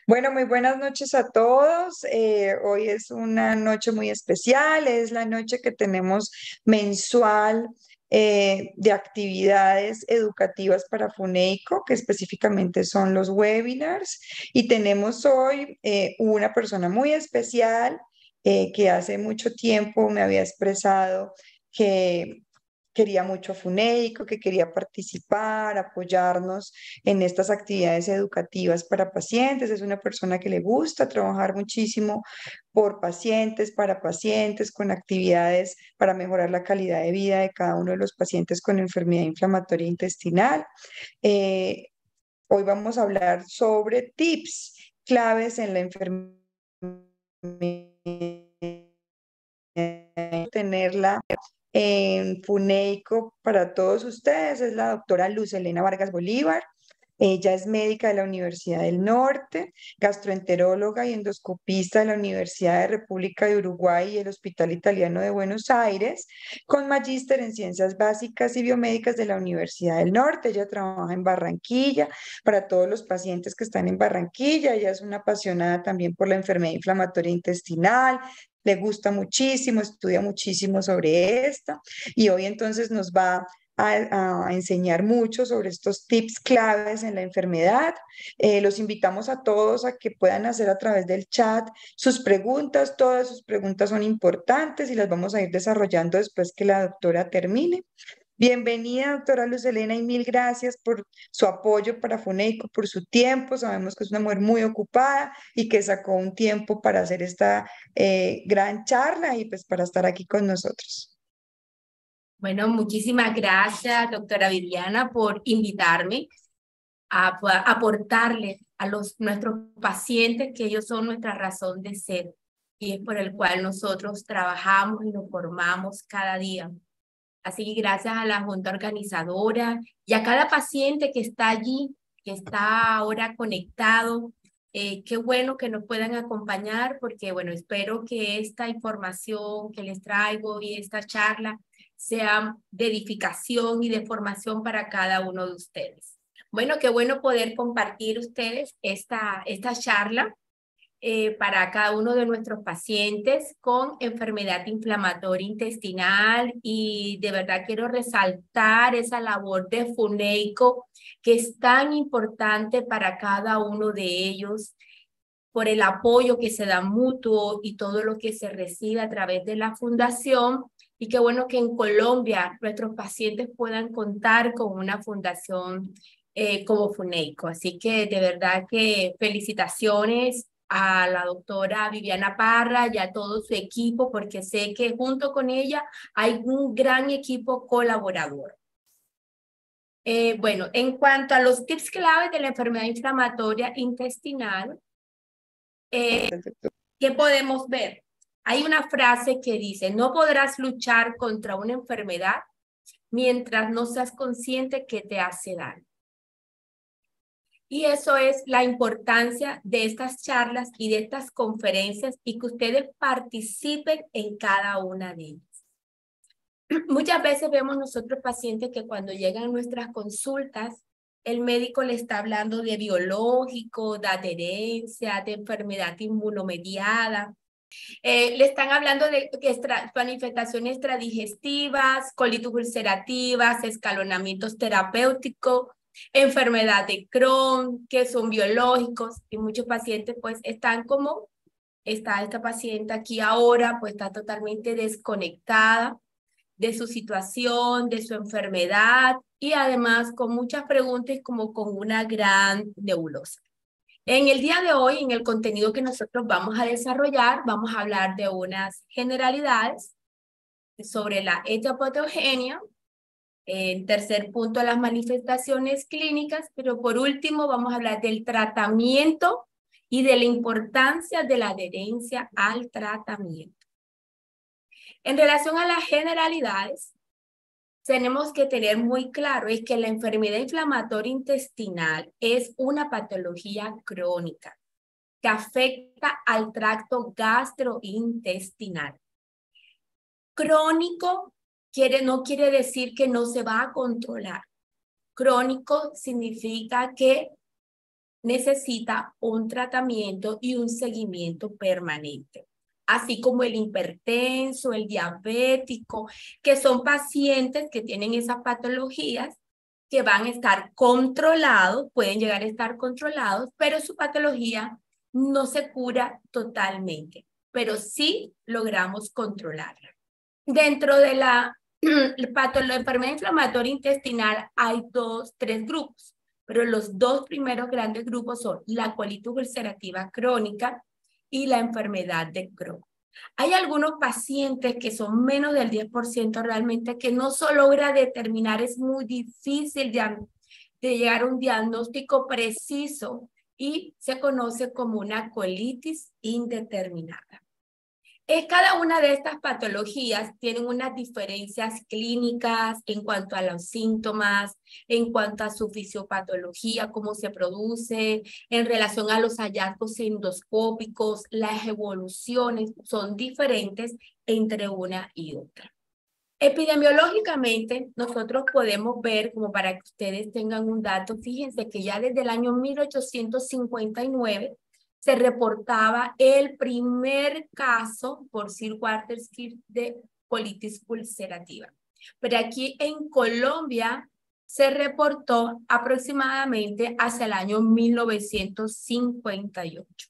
Bueno, muy buenas noches a todos. Hoy es una noche muy especial, es la noche que tenemos mensual de actividades educativas para FUNEICO, que específicamente son los webinars. Y tenemos hoy una persona muy especial que hace mucho tiempo me había expresado que quería mucho a FUNEICO, que quería participar, apoyarnos en estas actividades educativas para pacientes. Es una persona que le gusta trabajar muchísimo por pacientes, para pacientes, con actividades para mejorar la calidad de vida de cada uno de los pacientes con enfermedad inflamatoria intestinal. Eh, Hoy vamos a hablar sobre tips claves en la enfermedad, tenerla en FUNEICO para todos ustedes. Es la doctora Luz Elena Vargas Bolívar. Ella es médica de la Universidad del Norte, gastroenteróloga y endoscopista de la Universidad de República de Uruguay y el Hospital Italiano de Buenos Aires, con magíster en Ciencias Básicas y Biomédicas de la Universidad del Norte. Ella trabaja en Barranquilla para todos los pacientes que están en Barranquilla. Ella es una apasionada también por la enfermedad inflamatoria intestinal. Le gusta muchísimo, estudia muchísimo sobre esta y hoy entonces nos va a enseñar mucho sobre estos tips claves en la enfermedad. Los invitamos a todos a que puedan hacer a través del chat sus preguntas. Todas sus preguntas son importantes y las vamos a ir desarrollando después que la doctora termine. Bienvenida, doctora Luz Elena, y mil gracias por su apoyo para FUNEICO, por su tiempo. Sabemos que es una mujer muy ocupada y que sacó un tiempo para hacer esta gran charla y pues para estar aquí con nosotros. Bueno, muchísimas gracias, doctora Viviana, por invitarme a aportarle a nuestros pacientes que ellos son nuestra razón de ser y es por el cual nosotros trabajamos y nos formamos cada día. Así que gracias a la junta organizadora y a cada paciente que está allí, que está ahora conectado. Qué bueno que nos puedan acompañar porque, bueno, espero que esta información que les traigo y esta charla sea de edificación y de formación para cada uno de ustedes. Bueno, qué bueno poder compartir ustedes esta charla para cada uno de nuestros pacientes con enfermedad inflamatoria intestinal y de verdad quiero resaltar esa labor de FUNEICO que es tan importante para cada uno de ellos por el apoyo que se da mutuo y todo lo que se recibe a través de la fundación. Y qué bueno que en Colombia nuestros pacientes puedan contar con una fundación como FUNEICO. Así que de verdad que felicitaciones a la doctora Viviana Parra y a todo su equipo, porque sé que junto con ella hay un gran equipo colaborador. Bueno, en cuanto a los tips claves de la enfermedad inflamatoria intestinal, ¿qué podemos ver? Hay una frase que dice, no podrás luchar contra una enfermedad mientras no seas consciente que te hace daño. Y eso es la importancia de estas charlas y de estas conferencias y que ustedes participen en cada una de ellas. Muchas veces vemos nosotros pacientes que cuando llegan a nuestras consultas, el médico le está hablando de biológico, de adherencia, de enfermedad inmunomediada. Le están hablando de manifestaciones extradigestivas, colitis ulcerativas, escalonamientos terapéuticos, enfermedad de Crohn, que son biológicos, y muchos pacientes pues están como, está esta paciente aquí ahora, pues está totalmente desconectada de su situación, de su enfermedad, y además con muchas preguntas como con una gran nebulosa. En el día de hoy, en el contenido que nosotros vamos a desarrollar, vamos a hablar de unas generalidades sobre la etiopatogenia, en tercer punto las manifestaciones clínicas, pero por último vamos a hablar del tratamiento y de la importancia de la adherencia al tratamiento. En relación a las generalidades, tenemos que tener muy claro es que la enfermedad inflamatoria intestinal es una patología crónica que afecta al tracto gastrointestinal. Crónico no quiere decir que no se va a controlar. Crónico significa que necesita un tratamiento y un seguimiento permanente, así como el hipertenso, el diabético, que son pacientes que tienen esas patologías que van a estar controlados, pueden llegar a estar controlados, pero su patología no se cura totalmente, pero sí logramos controlarla. Dentro de la enfermedad inflamatoria intestinal hay tres grupos, pero los dos primeros grandes grupos son la colitis ulcerativa crónica y la enfermedad de Crohn. Hay algunos pacientes que son menos del 10% realmente que no se logra determinar, es muy difícil de llegar a un diagnóstico preciso y se conoce como una colitis indeterminada. Cada una de estas patologías tienen unas diferencias clínicas en cuanto a los síntomas, en cuanto a su fisiopatología, cómo se produce, en relación a los hallazgos endoscópicos, las evoluciones son diferentes entre una y otra. Epidemiológicamente, nosotros podemos ver, como para que ustedes tengan un dato, fíjense que ya desde el año 1859 se reportaba el primer caso por Sir Walter Scott de colitis ulcerativa. Pero aquí en Colombia se reportó aproximadamente hacia el año 1958.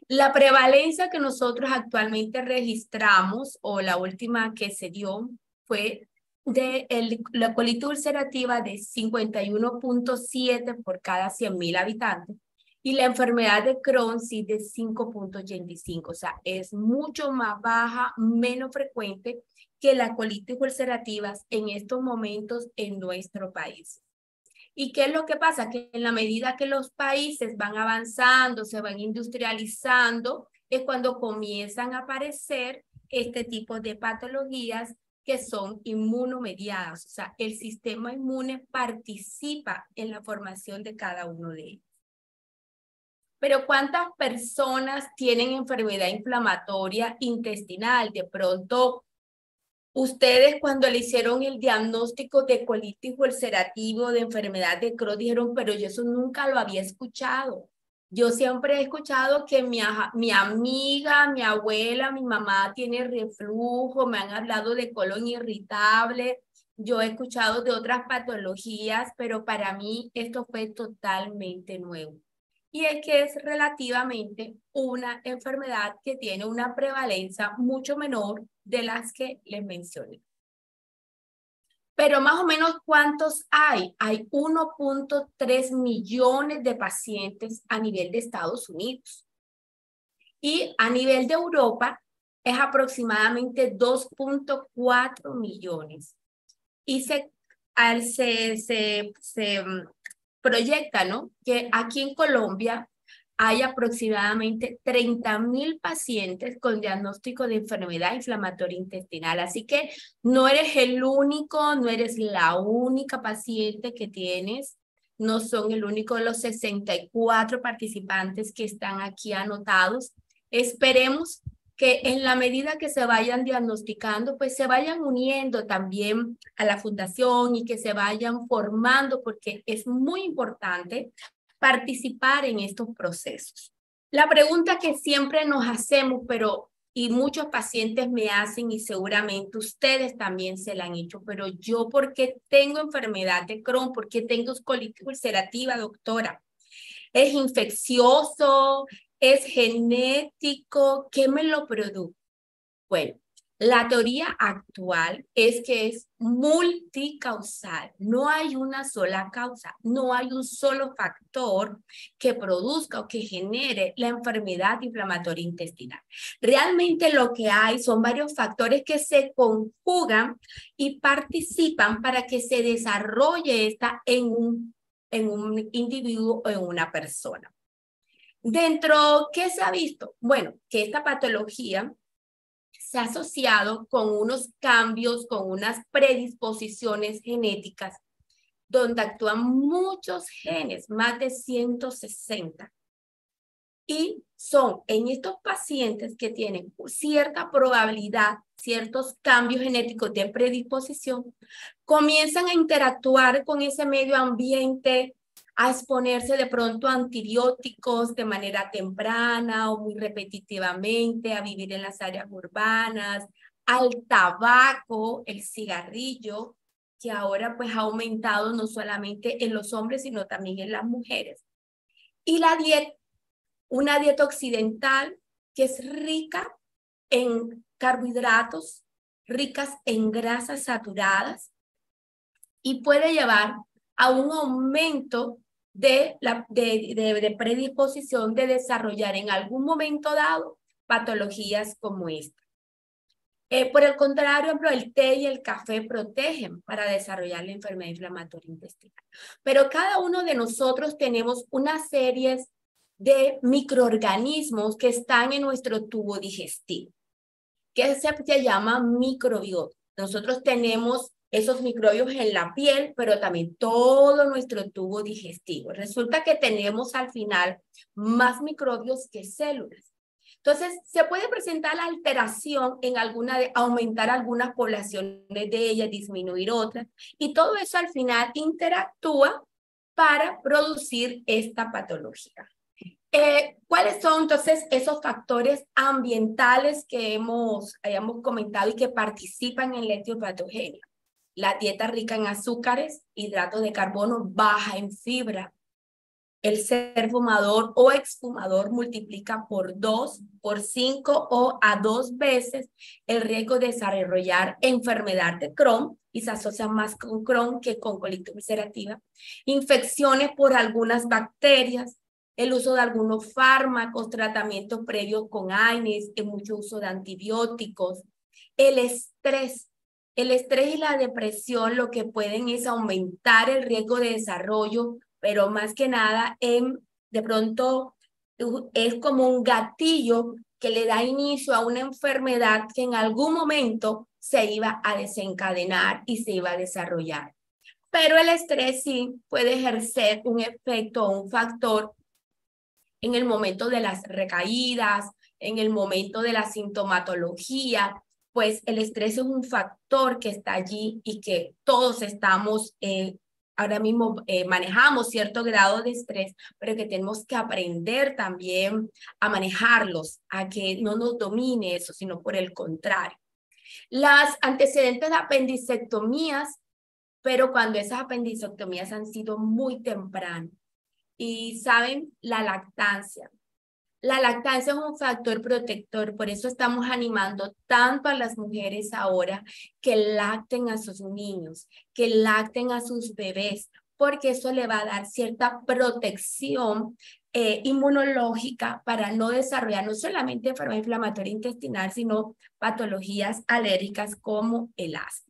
La prevalencia que nosotros actualmente registramos, o la última que se dio, fue de la colitis ulcerativa de 51.7 por cada 100.000 habitantes. Y la enfermedad de Crohn sí de 5.85, o sea, es mucho más baja, menos frecuente que la colitis ulcerativa en estos momentos en nuestro país. ¿Y qué es lo que pasa? Que en la medida que los países van avanzando, se van industrializando, es cuando comienzan a aparecer este tipo de patologías que son inmunomediadas, o sea, el sistema inmune participa en la formación de cada uno de ellos. Pero ¿cuántas personas tienen enfermedad inflamatoria intestinal? De pronto, ustedes cuando le hicieron el diagnóstico de colitis ulcerativa, de enfermedad de Crohn, dijeron, pero yo eso nunca lo había escuchado. Yo siempre he escuchado que mi amiga, mi abuela, mi mamá tiene reflujo, me han hablado de colon irritable, yo he escuchado de otras patologías, pero para mí esto fue totalmente nuevo. Y es que es relativamente una enfermedad que tiene una prevalencia mucho menor de las que les mencioné. Pero más o menos, ¿cuántos hay? Hay 1.3 millones de pacientes a nivel de Estados Unidos. Y a nivel de Europa es aproximadamente 2.4 millones. Y se proyecta, ¿no?, que aquí en Colombia hay aproximadamente 30.000 pacientes con diagnóstico de enfermedad inflamatoria intestinal. Así que no eres el único, no eres la única paciente que tienes, no son el único de los 64 participantes que están aquí anotados. Esperemos que en la medida que se vayan diagnosticando, pues se vayan uniendo también a la fundación y que se vayan formando, porque es muy importante participar en estos procesos. La pregunta que siempre nos hacemos, y muchos pacientes me hacen, y seguramente ustedes también se la han hecho, pero yo, ¿por qué tengo enfermedad de Crohn? ¿Por qué tengo colitis ulcerativa, doctora? ¿Es infeccioso? ¿Es genético? ¿Qué me lo produce? Bueno, la teoría actual es que es multicausal. No hay una sola causa, no hay un solo factor que produzca o que genere la enfermedad inflamatoria intestinal. Realmente lo que hay son varios factores que se conjugan y participan para que se desarrolle esta en un individuo o en una persona. Dentro, ¿qué se ha visto? Bueno, que esta patología se ha asociado con unos cambios, con unas predisposiciones genéticas, donde actúan muchos genes, más de 160. Y son en estos pacientes que tienen cierta probabilidad, ciertos cambios genéticos de predisposición, comienzan a interactuar con ese medio ambiente, a exponerse de pronto a antibióticos de manera temprana o muy repetitivamente, a vivir en las áreas urbanas, al tabaco, el cigarrillo, que ahora pues ha aumentado no solamente en los hombres, sino también en las mujeres. Y la dieta, una dieta occidental que es rica en carbohidratos, ricas en grasas saturadas y puede llevar a un aumento de predisposición de desarrollar en algún momento dado patologías como esta. Por el contrario, el té y el café protegen para desarrollar la enfermedad inflamatoria intestinal. Pero cada uno de nosotros tenemos una serie de microorganismos que están en nuestro tubo digestivo, que se llama microbiota. Nosotros tenemos esos microbios en la piel, pero también todo nuestro tubo digestivo. Resulta que tenemos al final más microbios que células. Entonces, se puede presentar la alteración en aumentar algunas poblaciones de ellas, disminuir otras, y todo eso al final interactúa para producir esta patología. ¿Cuáles son entonces esos factores ambientales que hayamos comentado y que participan en la etiopatogenia? La dieta rica en azúcares, hidratos de carbono, baja en fibra. El ser fumador o exfumador multiplica por 2, por 5 o a 2 veces el riesgo de desarrollar enfermedad de Crohn, y se asocia más con Crohn que con colitis ulcerativa. Infecciones por algunas bacterias, el uso de algunos fármacos, tratamientos previos con AINES, el mucho uso de antibióticos, el estrés y la depresión lo que pueden es aumentar el riesgo de desarrollo, pero más que nada de pronto es como un gatillo que le da inicio a una enfermedad que en algún momento se iba a desencadenar y se iba a desarrollar. Pero el estrés sí puede ejercer un efecto o un factor en el momento de las recaídas, en el momento de la sintomatología, pues el estrés es un factor que está allí y que todos estamos, ahora mismo manejamos cierto grado de estrés, pero que tenemos que aprender también a manejarlos, a que no nos domine eso, sino por el contrario. Las antecedentes de apendicectomías, pero cuando esas apendicectomías han sido muy tempranas. Y saben, la lactancia. La lactancia es un factor protector, por eso estamos animando tanto a las mujeres ahora que lacten a sus niños, que lacten a sus bebés, porque eso le va a dar cierta protección inmunológica para no desarrollar no solamente enfermedad inflamatoria intestinal, sino patologías alérgicas como el asma.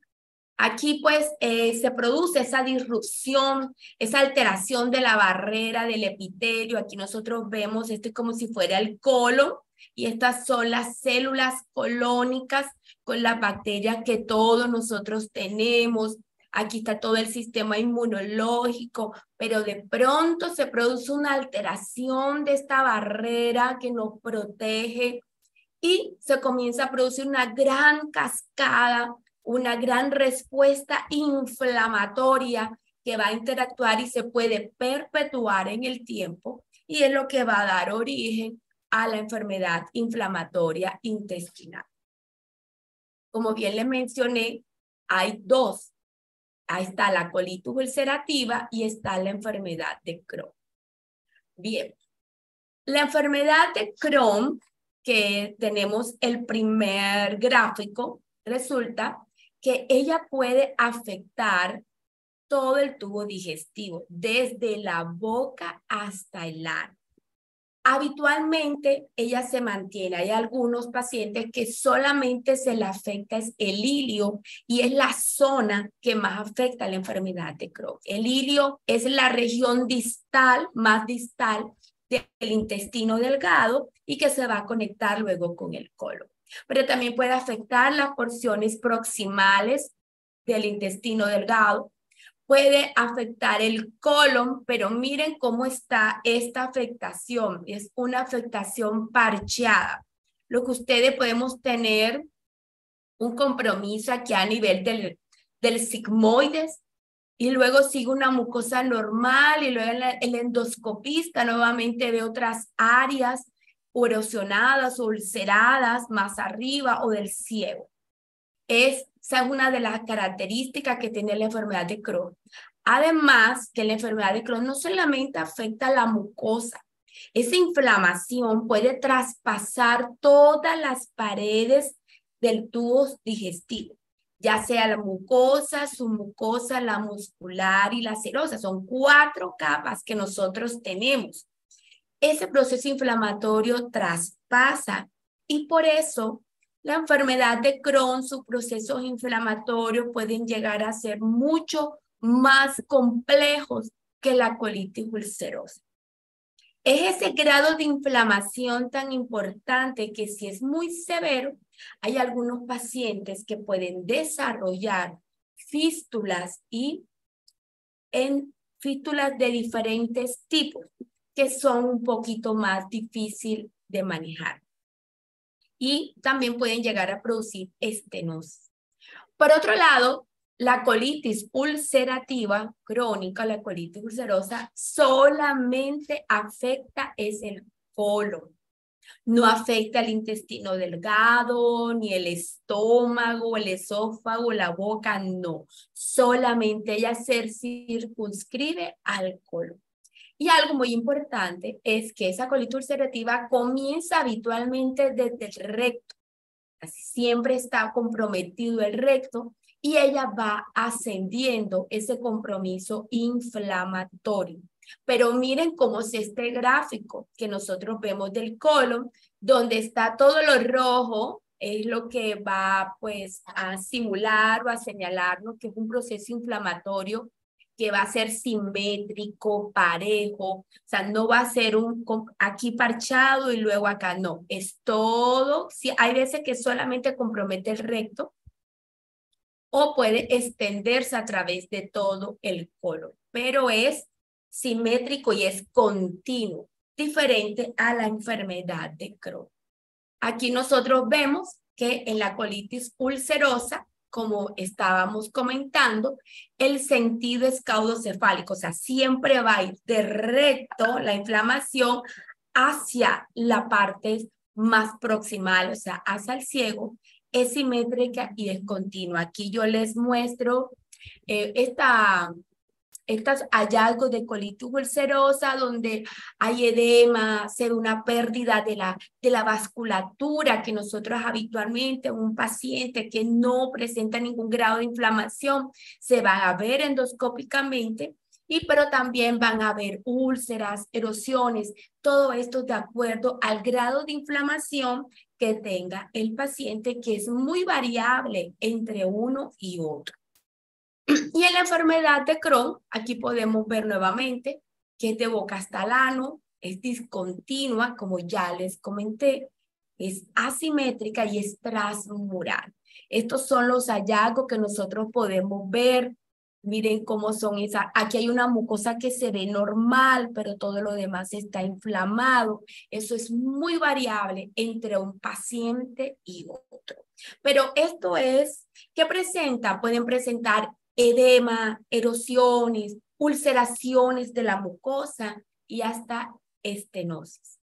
Aquí pues se produce esa disrupción, esa alteración de la barrera del epitelio. Aquí nosotros vemos esto es como si fuera el colon y estas son las células colónicas con las bacterias que todos nosotros tenemos. Aquí está todo el sistema inmunológico, pero de pronto se produce una alteración de esta barrera que nos protege y se comienza a producir una gran cascada, una gran respuesta inflamatoria que va a interactuar y se puede perpetuar en el tiempo y es lo que va a dar origen a la enfermedad inflamatoria intestinal. Como bien les mencioné, hay dos. Ahí está la colitis ulcerativa y está la enfermedad de Crohn. Bien, la enfermedad de Crohn, que tenemos el primer gráfico, resulta que ella puede afectar todo el tubo digestivo, desde la boca hasta el ano. Habitualmente ella se mantiene. Hay algunos pacientes que solamente se le afecta es el ilio y es la zona que más afecta la enfermedad de Crohn. El ilio es la región distal, más distal del intestino delgado y que se va a conectar luego con el colon. Pero también puede afectar las porciones proximales del intestino delgado. Puede afectar el colon, pero miren cómo está esta afectación. Es una afectación parcheada. Lo que ustedes podemos tener un compromiso aquí a nivel del sigmoides, y luego sigue una mucosa normal y luego el endoscopista nuevamente ve otras áreas erosionadas o ulceradas más arriba o del ciego. Esa es una de las características que tiene la enfermedad de Crohn. Además, que la enfermedad de Crohn no solamente afecta a la mucosa, esa inflamación puede traspasar todas las paredes del tubo digestivo, ya sea la mucosa, submucosa, la muscular y la serosa. Son 4 capas que nosotros tenemos. Ese proceso inflamatorio traspasa y por eso la enfermedad de Crohn, sus procesos inflamatorios pueden llegar a ser mucho más complejos que la colitis ulcerosa. Es ese grado de inflamación tan importante que si es muy severo, hay algunos pacientes que pueden desarrollar fístulas y en fístulas de diferentes tipos que son un poquito más difícil de manejar. Y también pueden llegar a producir estenosis. Por otro lado, la colitis ulcerativa crónica, la colitis ulcerosa, solamente afecta el colon. No afecta el intestino delgado, ni el estómago, el esófago, la boca, no. Solamente ella se circunscribe al colon. Y algo muy importante es que esa colitis ulcerativa comienza habitualmente desde el recto. Casi siempre está comprometido el recto y ella va ascendiendo ese compromiso inflamatorio. Pero miren cómo es este gráfico que nosotros vemos del colon, donde está todo lo rojo, es lo que va pues a simular o a señalarnos que es un proceso inflamatorio que va a ser simétrico, parejo, o sea, no va a ser un aquí parchado y luego acá, no, es todo, sí, hay veces que solamente compromete el recto o puede extenderse a través de todo el colon, pero es simétrico y es continuo, diferente a la enfermedad de Crohn. Aquí nosotros vemos que en la colitis ulcerosa, como estábamos comentando, el sentido es caudocefálico, o sea, siempre va a ir de recto la inflamación hacia la parte más proximal, o sea, hacia el ciego, es simétrica y es continua. Aquí yo les muestro estos hallazgos de colitis ulcerosa donde hay edema, se ve una pérdida de la vasculatura que nosotros habitualmente un paciente que no presenta ningún grado de inflamación se va a ver endoscópicamente, pero también van a haber úlceras, erosiones, todo esto de acuerdo al grado de inflamación que tenga el paciente, que es muy variable entre uno y otro. Y en la enfermedad de Crohn, aquí podemos ver nuevamente que es de boca hasta el ano, es discontinua, como ya les comenté, es asimétrica y es transmural. Estos son los hallazgos que nosotros podemos ver. Miren cómo son esas. Aquí hay una mucosa que se ve normal, pero todo lo demás está inflamado. Eso es muy variable entre un paciente y otro. Pero esto es, ¿qué presenta? Pueden presentar edema, erosiones, ulceraciones de la mucosa y hasta estenosis,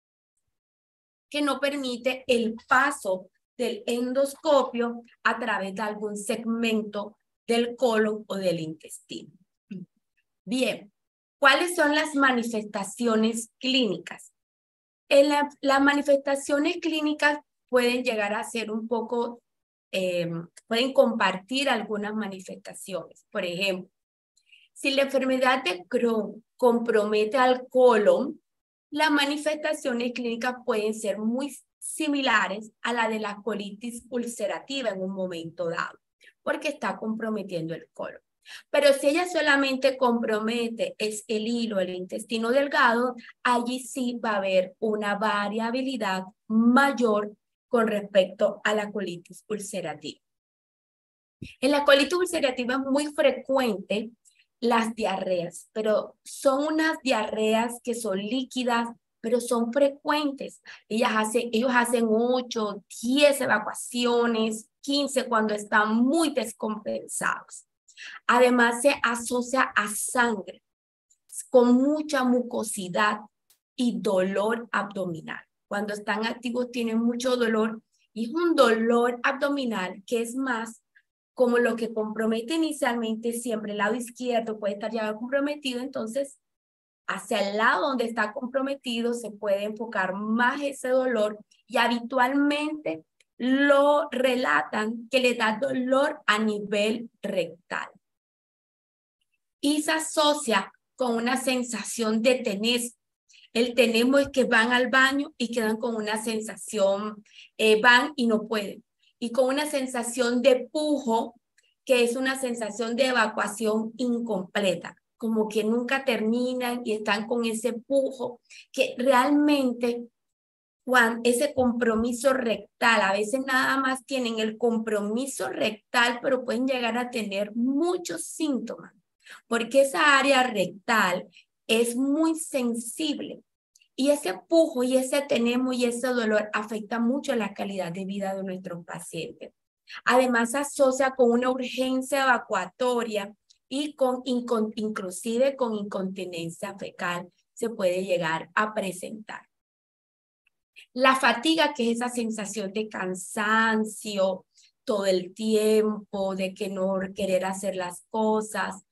que no permite el paso del endoscopio a través de algún segmento del colon o del intestino. Bien, ¿cuáles son las manifestaciones clínicas? Las manifestaciones clínicas pueden llegar a ser un poco pueden compartir algunas manifestaciones. Por ejemplo, si la enfermedad de Crohn compromete al colon, las manifestaciones clínicas pueden ser muy similares a la de la colitis ulcerativa en un momento dado, porque está comprometiendo el colon. Pero si ella solamente compromete es el hilo, el intestino delgado, allí sí va a haber una variabilidad mayor con respecto a la colitis ulcerativa. En la colitis ulcerativa es muy frecuente las diarreas, pero son unas diarreas que son líquidas, pero son frecuentes. Ellos hacen 8, 10 evacuaciones, 15 cuando están muy descompensados. Además, se asocia a sangre con mucha mucosidad y dolor abdominal. Cuando están activos tienen mucho dolor y es un dolor abdominal que es más como lo que compromete inicialmente siempre el lado izquierdo puede estar ya comprometido, entonces hacia el lado donde está comprometido se puede enfocar más ese dolor y habitualmente lo relatan que le da dolor a nivel rectal. Y se asocia con una sensación de tenesmo. El tenesmo es que van al baño y quedan con una sensación, van y no pueden. Y con una sensación de pujo, que es una sensación de evacuación incompleta, como que nunca terminan y están con ese pujo, que realmente cuando ese compromiso rectal, a veces nada más tienen el compromiso rectal, pero pueden llegar a tener muchos síntomas, porque esa área rectal es muy sensible y ese pujo y ese tenemo y ese dolor afecta mucho la calidad de vida de nuestros pacientes. Además, se asocia con una urgencia evacuatoria y inclusive con incontinencia fecal se puede llegar a presentar. La fatiga, que es esa sensación de cansancio todo el tiempo, de que no querer hacer las cosas,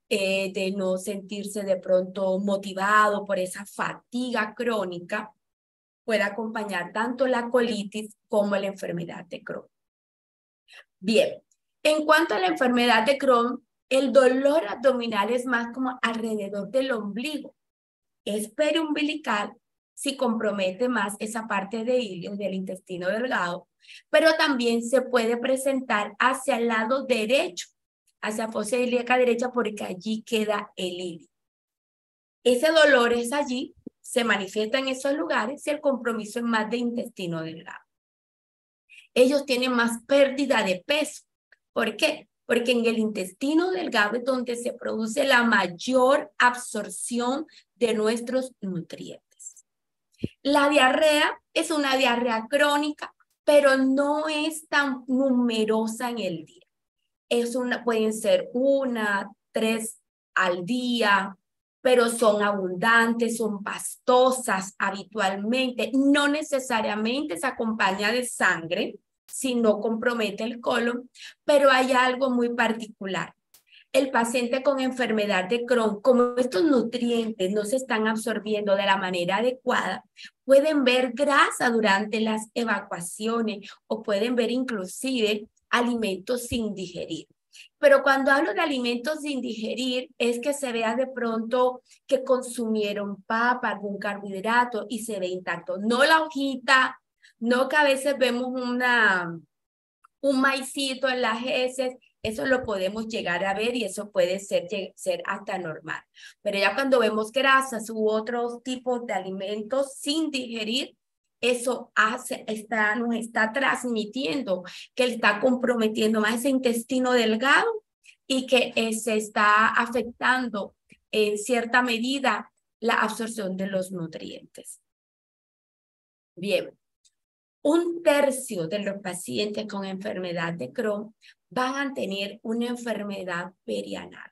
de no sentirse de pronto motivado por esa fatiga crónica, puede acompañar tanto la colitis como la enfermedad de Crohn. Bien, en cuanto a la enfermedad de Crohn, el dolor abdominal es más como alrededor del ombligo. Es periumbilical si compromete más esa parte de ilio del intestino delgado, pero también se puede presentar hacia el lado derecho, hacia fosa ilíaca derecha, porque allí queda el ilio. Ese dolor es allí, se manifiesta en esos lugares si el compromiso es más de intestino delgado. Ellos tienen más pérdida de peso. ¿Por qué? Porque en el intestino delgado es donde se produce la mayor absorción de nuestros nutrientes. La diarrea es una diarrea crónica, pero no es tan numerosa en el día. Pueden ser 1, 3 al día, pero son abundantes, son pastosas habitualmente. No necesariamente se acompaña de sangre, si no compromete el colon, pero hay algo muy particular. El paciente con enfermedad de Crohn, como estos nutrientes no se están absorbiendo de la manera adecuada, pueden ver grasa durante las evacuaciones o pueden ver inclusive alimentos sin digerir. Pero cuando hablo de alimentos sin digerir, es que se vea de pronto que consumieron papa, algún carbohidrato y se ve intacto. No la hojita, no que a veces vemos un maicito en las heces, eso lo podemos llegar a ver y eso puede ser hasta normal. Pero ya cuando vemos grasas u otros tipos de alimentos sin digerir, eso nos está transmitiendo que está comprometiendo más ese intestino delgado y que se está afectando en cierta medida la absorción de los nutrientes. Bien. 1/3 de los pacientes con enfermedad de Crohn van a tener una enfermedad perianal.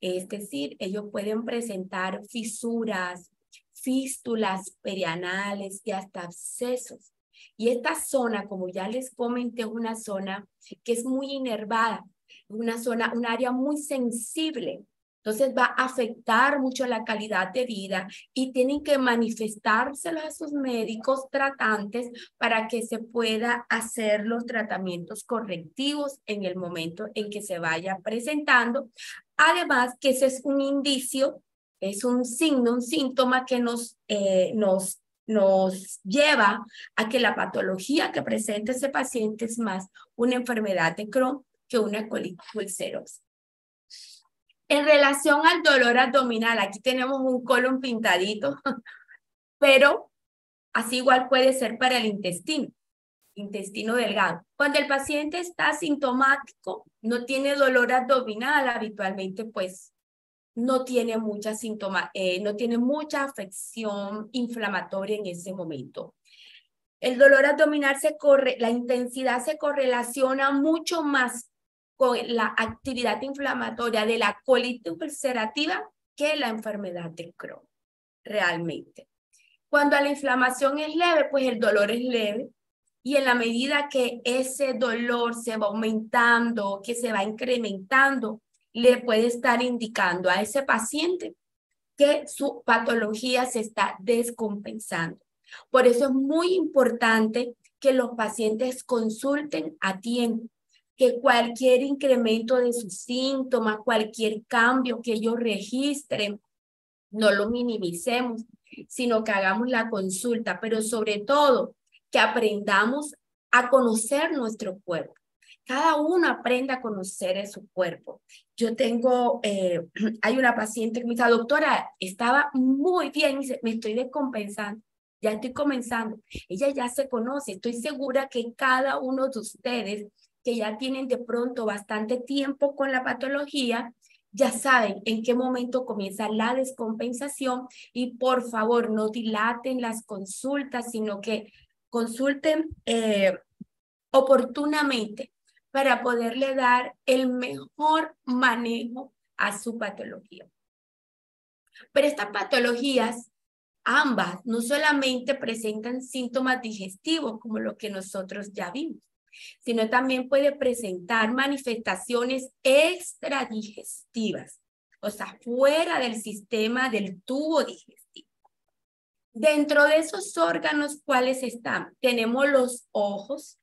Es decir, ellos pueden presentar fisuras, fístulas perianales y hasta abscesos. Y esta zona, como ya les comenté, es una zona que es muy inervada, un área muy sensible. Entonces va a afectar mucho la calidad de vida y tienen que manifestárselo a sus médicos tratantes para que se pueda hacer los tratamientos correctivos en el momento en que se vaya presentando. Además, que ese es un indicio, es un signo, un síntoma que nos lleva a que la patología que presenta ese paciente es más una enfermedad de Crohn que una colitis ulcerosa. En relación al dolor abdominal, aquí tenemos un colon pintadito, pero así igual puede ser para el intestino delgado. Cuando el paciente está asintomático, no tiene dolor abdominal, habitualmente pues no tiene no tiene mucha afección inflamatoria en ese momento. El dolor abdominal la intensidad se correlaciona mucho más con la actividad inflamatoria de la colitis ulcerativa que la enfermedad de Crohn, realmente. Cuando la inflamación es leve, pues el dolor es leve. Y en la medida que ese dolor se va aumentando, que se va incrementando, le puede estar indicando a ese paciente que su patología se está descompensando. Por eso es muy importante que los pacientes consulten a tiempo, que cualquier incremento de sus síntomas, cualquier cambio que ellos registren, no lo minimicemos, sino que hagamos la consulta, pero sobre todo que aprendamos a conocer nuestro cuerpo. Cada uno aprenda a conocer su cuerpo. Yo tengo, hay una paciente que me dice, doctora, estaba muy bien, me estoy descompensando, ya estoy comenzando. Ella ya se conoce, estoy segura que cada uno de ustedes que ya tienen de pronto bastante tiempo con la patología, ya saben en qué momento comienza la descompensación y por favor no dilaten las consultas, sino que consulten oportunamente para poderle dar el mejor manejo a su patología. Pero estas patologías, ambas, no solamente presentan síntomas digestivos como lo que nosotros ya vimos, sino también puede presentar manifestaciones extradigestivas, o sea, fuera del sistema del tubo digestivo. Dentro de esos órganos, ¿cuáles están? Tenemos los ojos,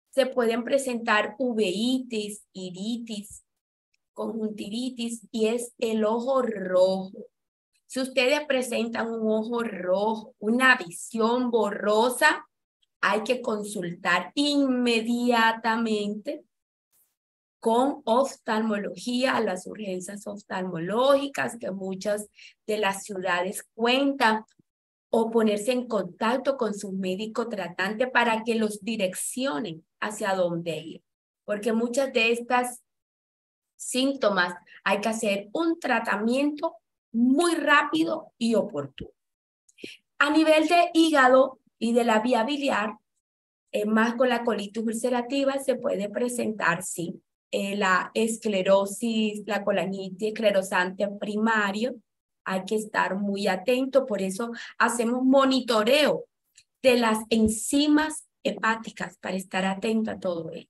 se pueden presentar uveitis, iritis, conjuntivitis y es el ojo rojo. Si ustedes presentan un ojo rojo, una visión borrosa, hay que consultar inmediatamente con oftalmología, a las urgencias oftalmológicas que muchas de las ciudades cuentan, o ponerse en contacto con su médico tratante para que los direccionen hacia dónde ir. Porque muchas de estas síntomas hay que hacer un tratamiento muy rápido y oportuno. A nivel de hígado y de la vía biliar, más con la colitis ulcerativa se puede presentar, sí, la esclerosis, la colangite esclerosante primario. Hay que estar muy atento, por eso hacemos monitoreo de las enzimas hepáticas para estar atento a todo ello.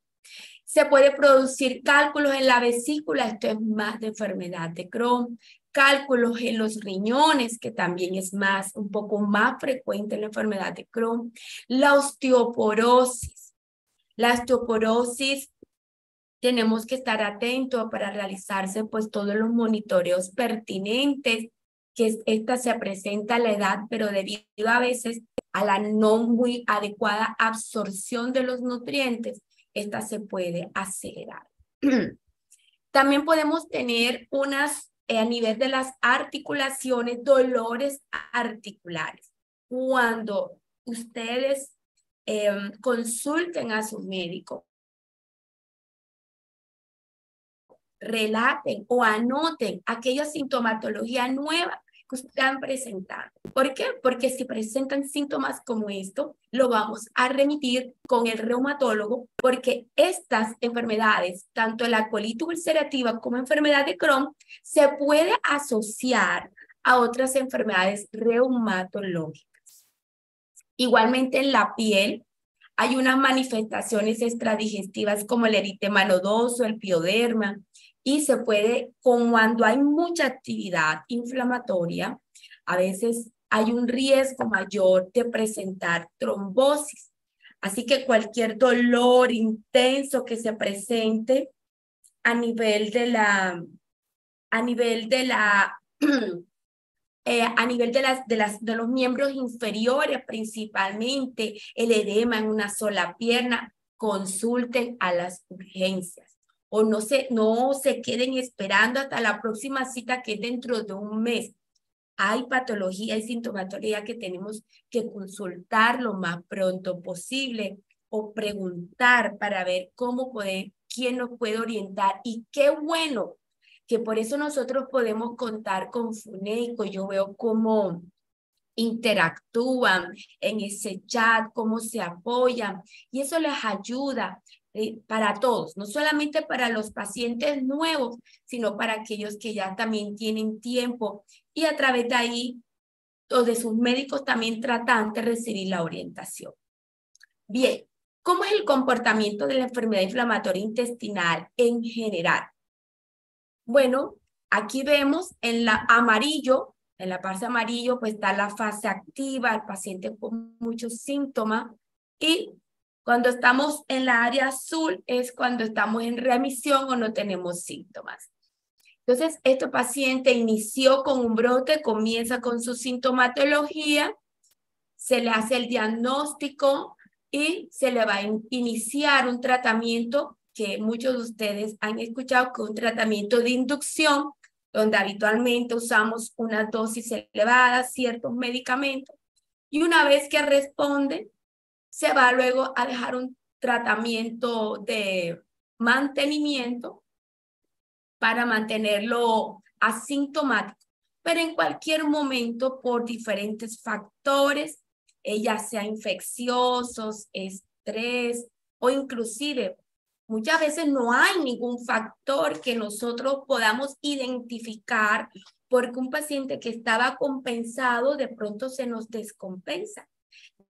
Se puede producir cálculos en la vesícula, esto es más de enfermedad de Crohn, cálculos en los riñones, que también es un poco más frecuente en la enfermedad de Crohn, la osteoporosis. La osteoporosis tenemos que estar atentos para realizarse pues todos los monitoreos pertinentes, que esta se presenta a la edad, pero debido a veces a la no muy adecuada absorción de los nutrientes, esta se puede acelerar. También podemos tener a nivel de las articulaciones, dolores articulares. Cuando ustedes consulten a su médico, relaten o anoten aquella sintomatología nueva que están presentando. ¿Por qué? Porque si presentan síntomas como esto, lo vamos a remitir con el reumatólogo, porque estas enfermedades, tanto la colitis ulcerativa como enfermedad de Crohn, se puede asociar a otras enfermedades reumatológicas. Igualmente en la piel, hay unas manifestaciones extradigestivas como el eritema nodoso, el pioderma, y se puede, cuando hay mucha actividad inflamatoria, a veces hay un riesgo mayor de presentar trombosis. Así que cualquier dolor intenso que se presente a nivel de los miembros inferiores, principalmente el edema en una sola pierna, consulten a las urgencias. O no se queden esperando hasta la próxima cita, que es dentro de un mes. Hay patología y sintomatología que tenemos que consultar lo más pronto posible o preguntar para ver quién nos puede orientar. Y qué bueno que por eso nosotros podemos contar con FUNEICO. Yo veo cómo interactúan en ese chat, cómo se apoyan, y eso les ayuda para todos, no solamente para los pacientes nuevos, sino para aquellos que ya también tienen tiempo y a través de ahí o de sus médicos también tratantes recibir la orientación. Bien, ¿cómo es el comportamiento de la enfermedad inflamatoria intestinal en general? Bueno, aquí vemos en la amarillo, en la parte amarillo, pues está la fase activa, el paciente con muchos síntomas, y cuando estamos en la área azul es cuando estamos en remisión o no tenemos síntomas. Entonces, este paciente inició con un brote, comienza con su sintomatología, se le hace el diagnóstico y se le va a iniciar un tratamiento que muchos de ustedes han escuchado, que es un tratamiento de inducción, donde habitualmente usamos una dosis elevada, ciertos medicamentos, y una vez que responde, se va luego a dejar un tratamiento de mantenimiento para mantenerlo asintomático, pero en cualquier momento por diferentes factores, ya sea infecciosos, estrés o inclusive muchas veces no hay ningún factor que nosotros podamos identificar porque un paciente que estaba compensado de pronto se nos descompensa.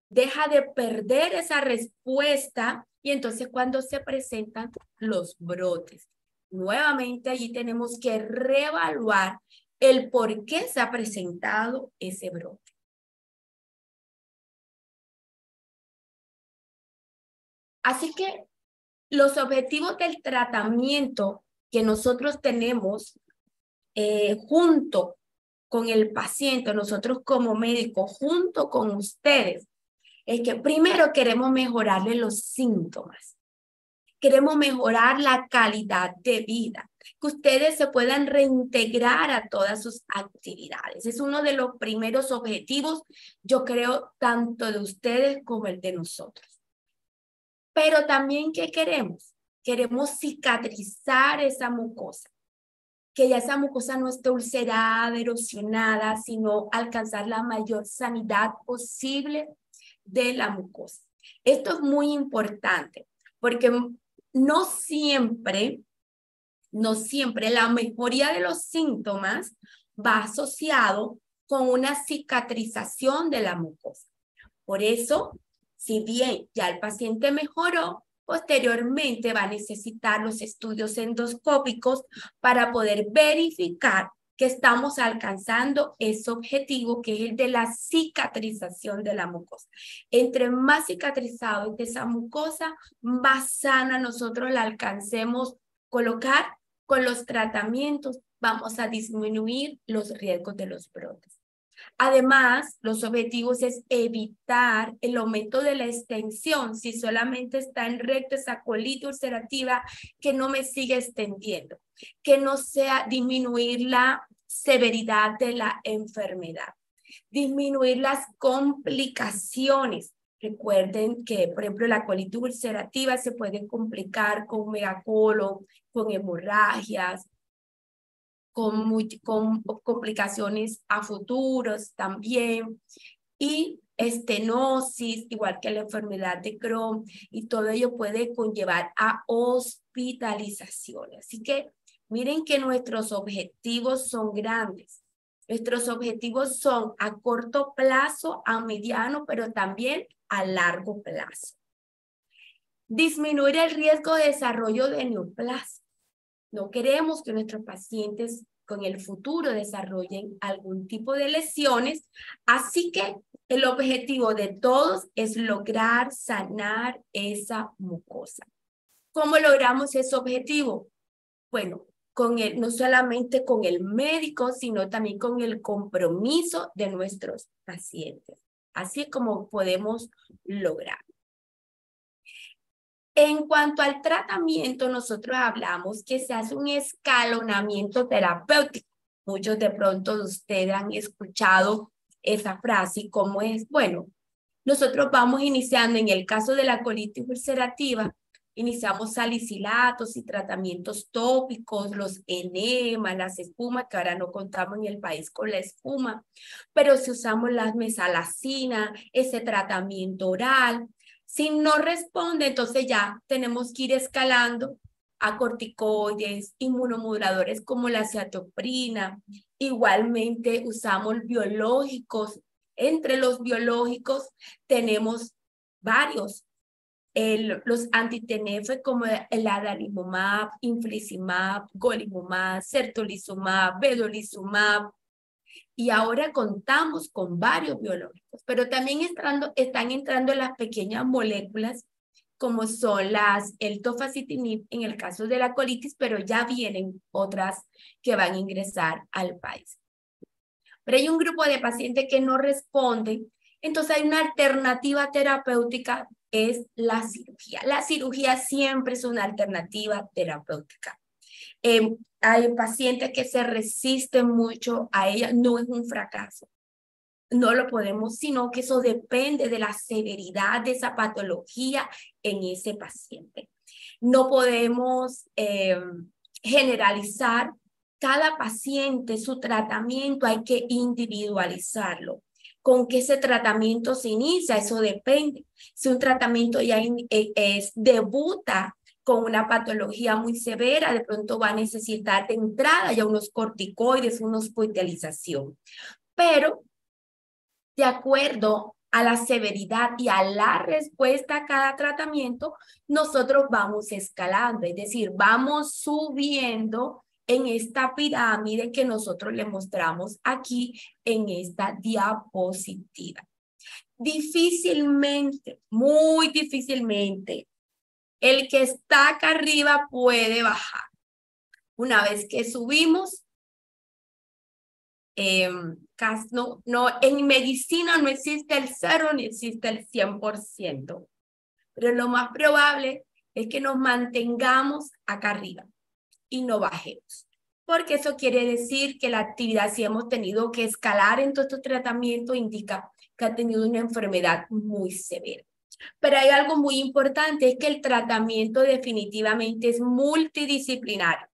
Deja de perder esa respuesta y entonces cuando se presentan los brotes. Nuevamente allí tenemos que reevaluar el por qué se ha presentado ese brote. Así que los objetivos del tratamiento que nosotros tenemos junto con el paciente, nosotros como médicos, junto con ustedes, es que primero queremos mejorarle los síntomas. Queremos mejorar la calidad de vida, que ustedes se puedan reintegrar a todas sus actividades. Es uno de los primeros objetivos, yo creo, tanto de ustedes como el de nosotros. Pero también, ¿qué queremos? Queremos cicatrizar esa mucosa, que ya esa mucosa no esté ulcerada, erosionada, sino alcanzar la mayor sanidad posible de la mucosa. Esto es muy importante, porque no siempre la mejoría de los síntomas va asociado con una cicatrización de la mucosa. Por eso, si bien ya el paciente mejoró, posteriormente va a necesitar los estudios endoscópicos para poder verificar que estamos alcanzando ese objetivo que es el de la cicatrización de la mucosa. Entre más cicatrizado esté esa mucosa, más sana nosotros la alcancemos colocar con los tratamientos, vamos a disminuir los riesgos de los brotes. Además, los objetivos es evitar el aumento de la extensión. Si solamente está en recto esa colitis ulcerativa, que no me siga extendiendo, que no sea disminuir la severidad de la enfermedad, disminuir las complicaciones. Recuerden que, por ejemplo, la colitis ulcerativa se puede complicar con megacolon, con hemorragias, con complicaciones a futuros también, y estenosis, igual que la enfermedad de Crohn, y todo ello puede conllevar a hospitalización. Así que miren que nuestros objetivos son grandes. Nuestros objetivos son a corto plazo, a mediano, pero también a largo plazo. Disminuir el riesgo de desarrollo de neoplasia. No queremos que nuestros pacientes con el futuro desarrollen algún tipo de lesiones, así que el objetivo de todos es lograr sanar esa mucosa. ¿Cómo logramos ese objetivo? Bueno, no solamente con el médico, sino también con el compromiso de nuestros pacientes. Así es como podemos lograr. En cuanto al tratamiento, nosotros hablamos que se hace un escalonamiento terapéutico. Muchos de pronto de ustedes han escuchado esa frase, ¿cómo es? Bueno, nosotros vamos iniciando, en el caso de la colitis ulcerativa, iniciamos salicilatos y tratamientos tópicos, los enemas, las espumas, que ahora no contamos en el país con la espuma, pero si usamos las mesalacinas, ese tratamiento oral. Si no responde, entonces ya tenemos que ir escalando a corticoides, inmunomoduladores como la citoprina. Igualmente usamos biológicos. Entre los biológicos tenemos varios. Los anti-TNF como el adalimumab, infliximab, golimumab, certolizumab, vedolizumab. Y ahora contamos con varios biológicos, pero también están entrando las pequeñas moléculas como son el tofacitinib en el caso de la colitis, pero ya vienen otras que van a ingresar al país. Pero hay un grupo de pacientes que no responden, entonces hay una alternativa terapéutica, es la cirugía. La cirugía siempre es una alternativa terapéutica. Hay pacientes que se resisten mucho a ella, no es un fracaso. No lo podemos, sino que eso depende de la severidad de esa patología en ese paciente. No podemos generalizar. Cada paciente, su tratamiento hay que individualizarlo. ¿Con qué ese tratamiento se inicia? Eso depende. Si un tratamiento ya debuta con una patología muy severa, de pronto va a necesitar de entrada ya unos corticoides, una hospitalización. Pero de acuerdo a la severidad y a la respuesta a cada tratamiento, nosotros vamos escalando, es decir, vamos subiendo en esta pirámide que nosotros le mostramos aquí en esta diapositiva. Difícilmente, muy difícilmente, el que está acá arriba puede bajar. Una vez que subimos, en medicina no existe el 0 ni existe el 100%, pero lo más probable es que nos mantengamos acá arriba y no bajemos, porque eso quiere decir que la actividad, si hemos tenido que escalar en todos estos tratamientos, indica que ha tenido una enfermedad muy severa. Pero hay algo muy importante, es que el tratamiento definitivamente es multidisciplinario.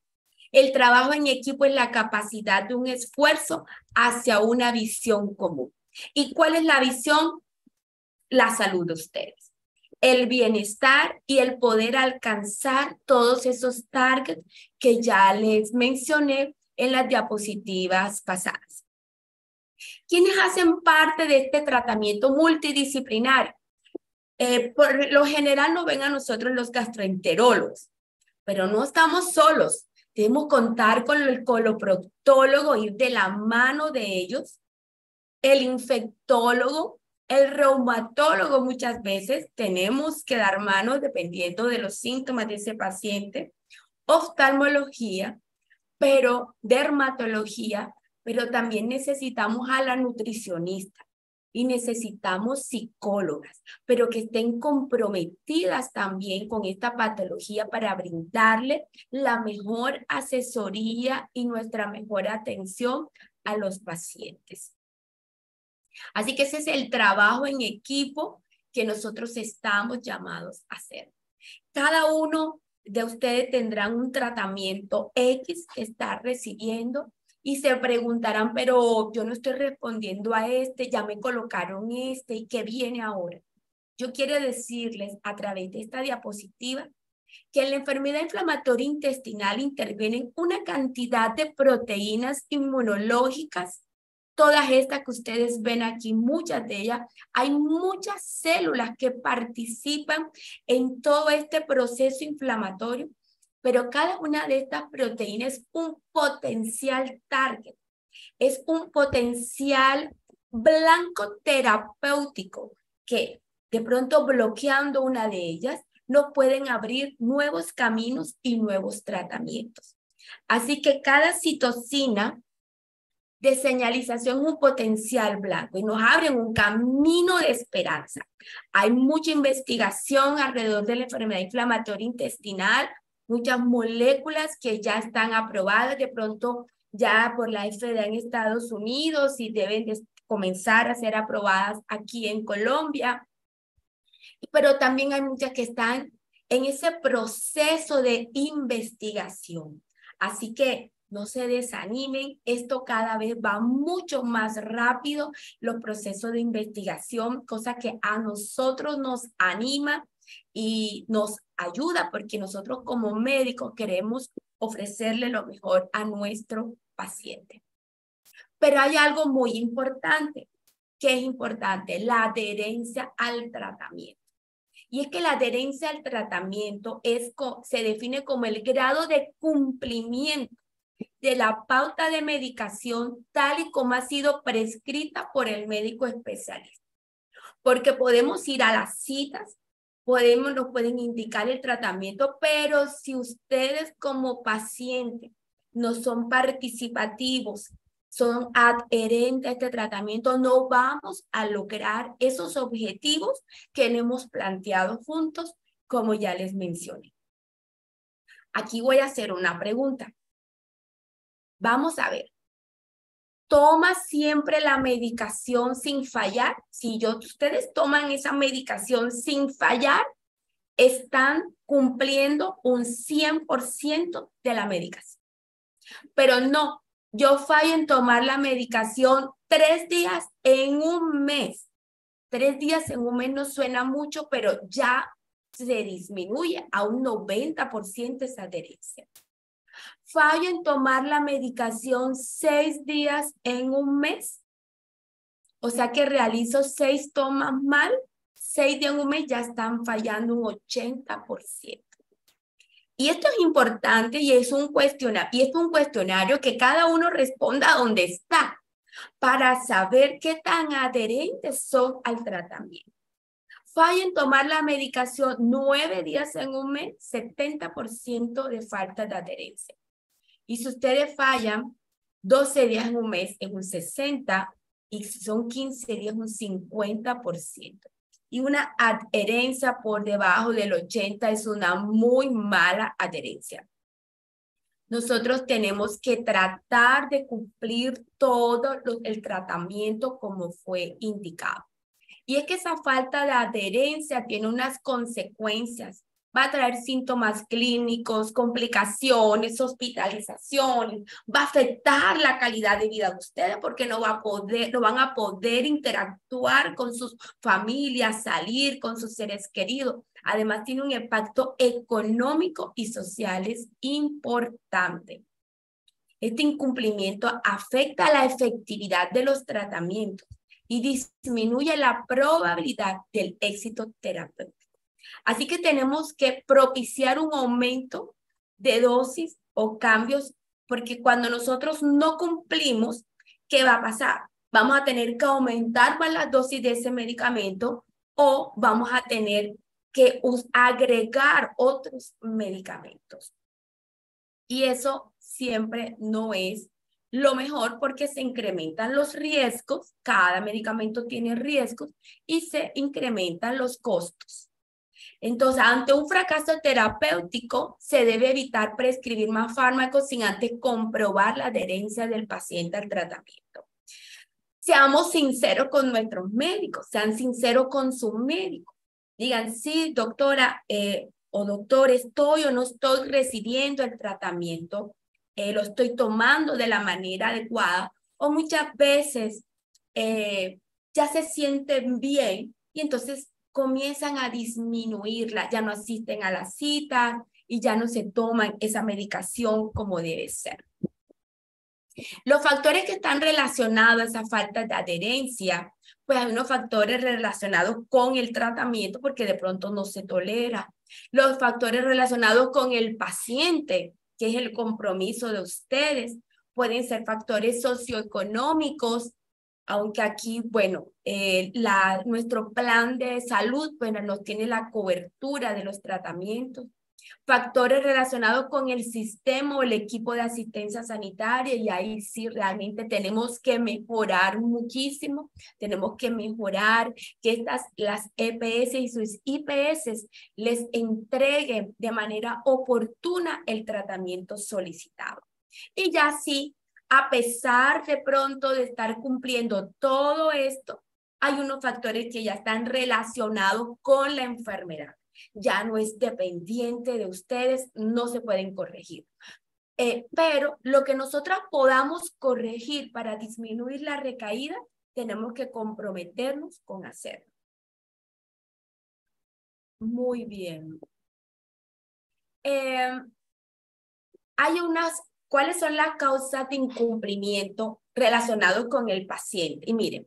El trabajo en equipo es la capacidad de un esfuerzo hacia una visión común. ¿Y cuál es la visión? La salud de ustedes, el bienestar y el poder alcanzar todos esos targets que ya les mencioné en las diapositivas pasadas. ¿Quiénes hacen parte de este tratamiento multidisciplinario? Por lo general nos ven a nosotros los gastroenterólogos, pero no estamos solos. Debemos contar con el coloproctólogo, ir de la mano de ellos, el infectólogo, el reumatólogo. Muchas veces tenemos que dar mano dependiendo de los síntomas de ese paciente, oftalmología, pero dermatología, pero también necesitamos a la nutricionista y necesitamos psicólogas, pero que estén comprometidas también con esta patología para brindarle la mejor asesoría y nuestra mejor atención a los pacientes. Así que ese es el trabajo en equipo que nosotros estamos llamados a hacer. Cada uno de ustedes tendrán un tratamiento X que está recibiendo y se preguntarán, pero yo no estoy respondiendo a este, ya me colocaron este, ¿y qué viene ahora? Yo quiero decirles a través de esta diapositiva que en la enfermedad inflamatoria intestinal intervienen una cantidad de proteínas inmunológicas. Todas estas que ustedes ven aquí, muchas de ellas, hay muchas células que participan en todo este proceso inflamatorio, pero cada una de estas proteínas es un potencial target, es un potencial blanco terapéutico que de pronto bloqueando una de ellas nos pueden abrir nuevos caminos y nuevos tratamientos. Así que cada citocina de señalización es un potencial blanco y nos abren un camino de esperanza. Hay mucha investigación alrededor de la enfermedad inflamatoria intestinal, muchas moléculas que ya están aprobadas de pronto ya por la FDA en Estados Unidos y deben de comenzar a ser aprobadas aquí en Colombia. Pero también hay muchas que están en ese proceso de investigación. Así que no se desanimen, esto cada vez va mucho más rápido, los procesos de investigación, cosa que a nosotros nos anima y nos ayuda porque nosotros como médicos queremos ofrecerle lo mejor a nuestro paciente. Pero hay algo muy importante, que es importante, la adherencia al tratamiento. Y es que la adherencia al tratamiento se define como el grado de cumplimiento de la pauta de medicación tal y como ha sido prescrita por el médico especialista. Porque podemos ir a las citas, nos pueden indicar el tratamiento, pero si ustedes como pacientes no son participativos, son adherentes a este tratamiento, no vamos a lograr esos objetivos que hemos planteado juntos, como ya les mencioné. Aquí voy a hacer una pregunta. Vamos a ver. ¿Toma siempre la medicación sin fallar? Si ustedes toman esa medicación sin fallar, están cumpliendo un 100% de la medicación. Pero no, yo fallo en tomar la medicación 3 días en un mes. 3 días en un mes no suena mucho, pero ya se disminuye a un 90% esa adherencia. Fallo en tomar la medicación 6 días en un mes. O sea que realizo 6 tomas mal, 6 días en un mes ya están fallando un 80%. Y esto es importante y es un cuestionario que cada uno responda donde está para saber qué tan adherentes son al tratamiento. Falla en tomar la medicación 9 días en un mes, 70% de falta de adherencia. Y si ustedes fallan 12 días en un mes, es un 60%, y si son 15 días, un 50%. Y una adherencia por debajo del 80% es una muy mala adherencia. Nosotros tenemos que tratar de cumplir todo el tratamiento como fue indicado. Y es que esa falta de adherencia tiene unas consecuencias. Va a traer síntomas clínicos, complicaciones, hospitalizaciones, va a afectar la calidad de vida de ustedes porque no van a poder interactuar con sus familias, salir con sus seres queridos. Además, tiene un impacto económico y social importante. Este incumplimiento afecta la efectividad de los tratamientos y disminuye la probabilidad del éxito terapéutico. Así que tenemos que propiciar un aumento de dosis o cambios, porque cuando nosotros no cumplimos, ¿qué va a pasar? Vamos a tener que aumentar más las dosis de ese medicamento o vamos a tener que agregar otros medicamentos. Y eso siempre no es lo mejor porque se incrementan los riesgos, cada medicamento tiene riesgos y se incrementan los costos. Entonces, ante un fracaso terapéutico, se debe evitar prescribir más fármacos sin antes comprobar la adherencia del paciente al tratamiento. Seamos sinceros con nuestros médicos, sean sinceros con su médico. Digan, sí, doctora o doctor, estoy o no estoy recibiendo el tratamiento, lo estoy tomando de la manera adecuada, o muchas veces ya se sienten bien y entonces comienzan a disminuirla, ya no asisten a las citas y ya no se toman esa medicación como debe ser. Los factores que están relacionados a esa falta de adherencia, pues hay unos factores relacionados con el tratamiento porque de pronto no se tolera. Los factores relacionados con el paciente, que es el compromiso de ustedes, pueden ser factores socioeconómicos, aunque aquí, bueno, nuestro plan de salud, bueno, nos tiene la cobertura de los tratamientos. Factores relacionados con el sistema o el equipo de asistencia sanitaria, y ahí sí realmente tenemos que mejorar muchísimo, tenemos que mejorar que las EPS y sus IPS les entreguen de manera oportuna el tratamiento solicitado. Y ya sí, a pesar de pronto de estar cumpliendo todo esto, hay unos factores que ya están relacionados con la enfermedad. Ya no es dependiente de ustedes, no se pueden corregir. Pero lo que nosotras podamos corregir para disminuir la recaída, tenemos que comprometernos con hacerlo. Muy bien. ¿Cuáles son las causas de incumplimiento relacionados con el paciente? Y miren,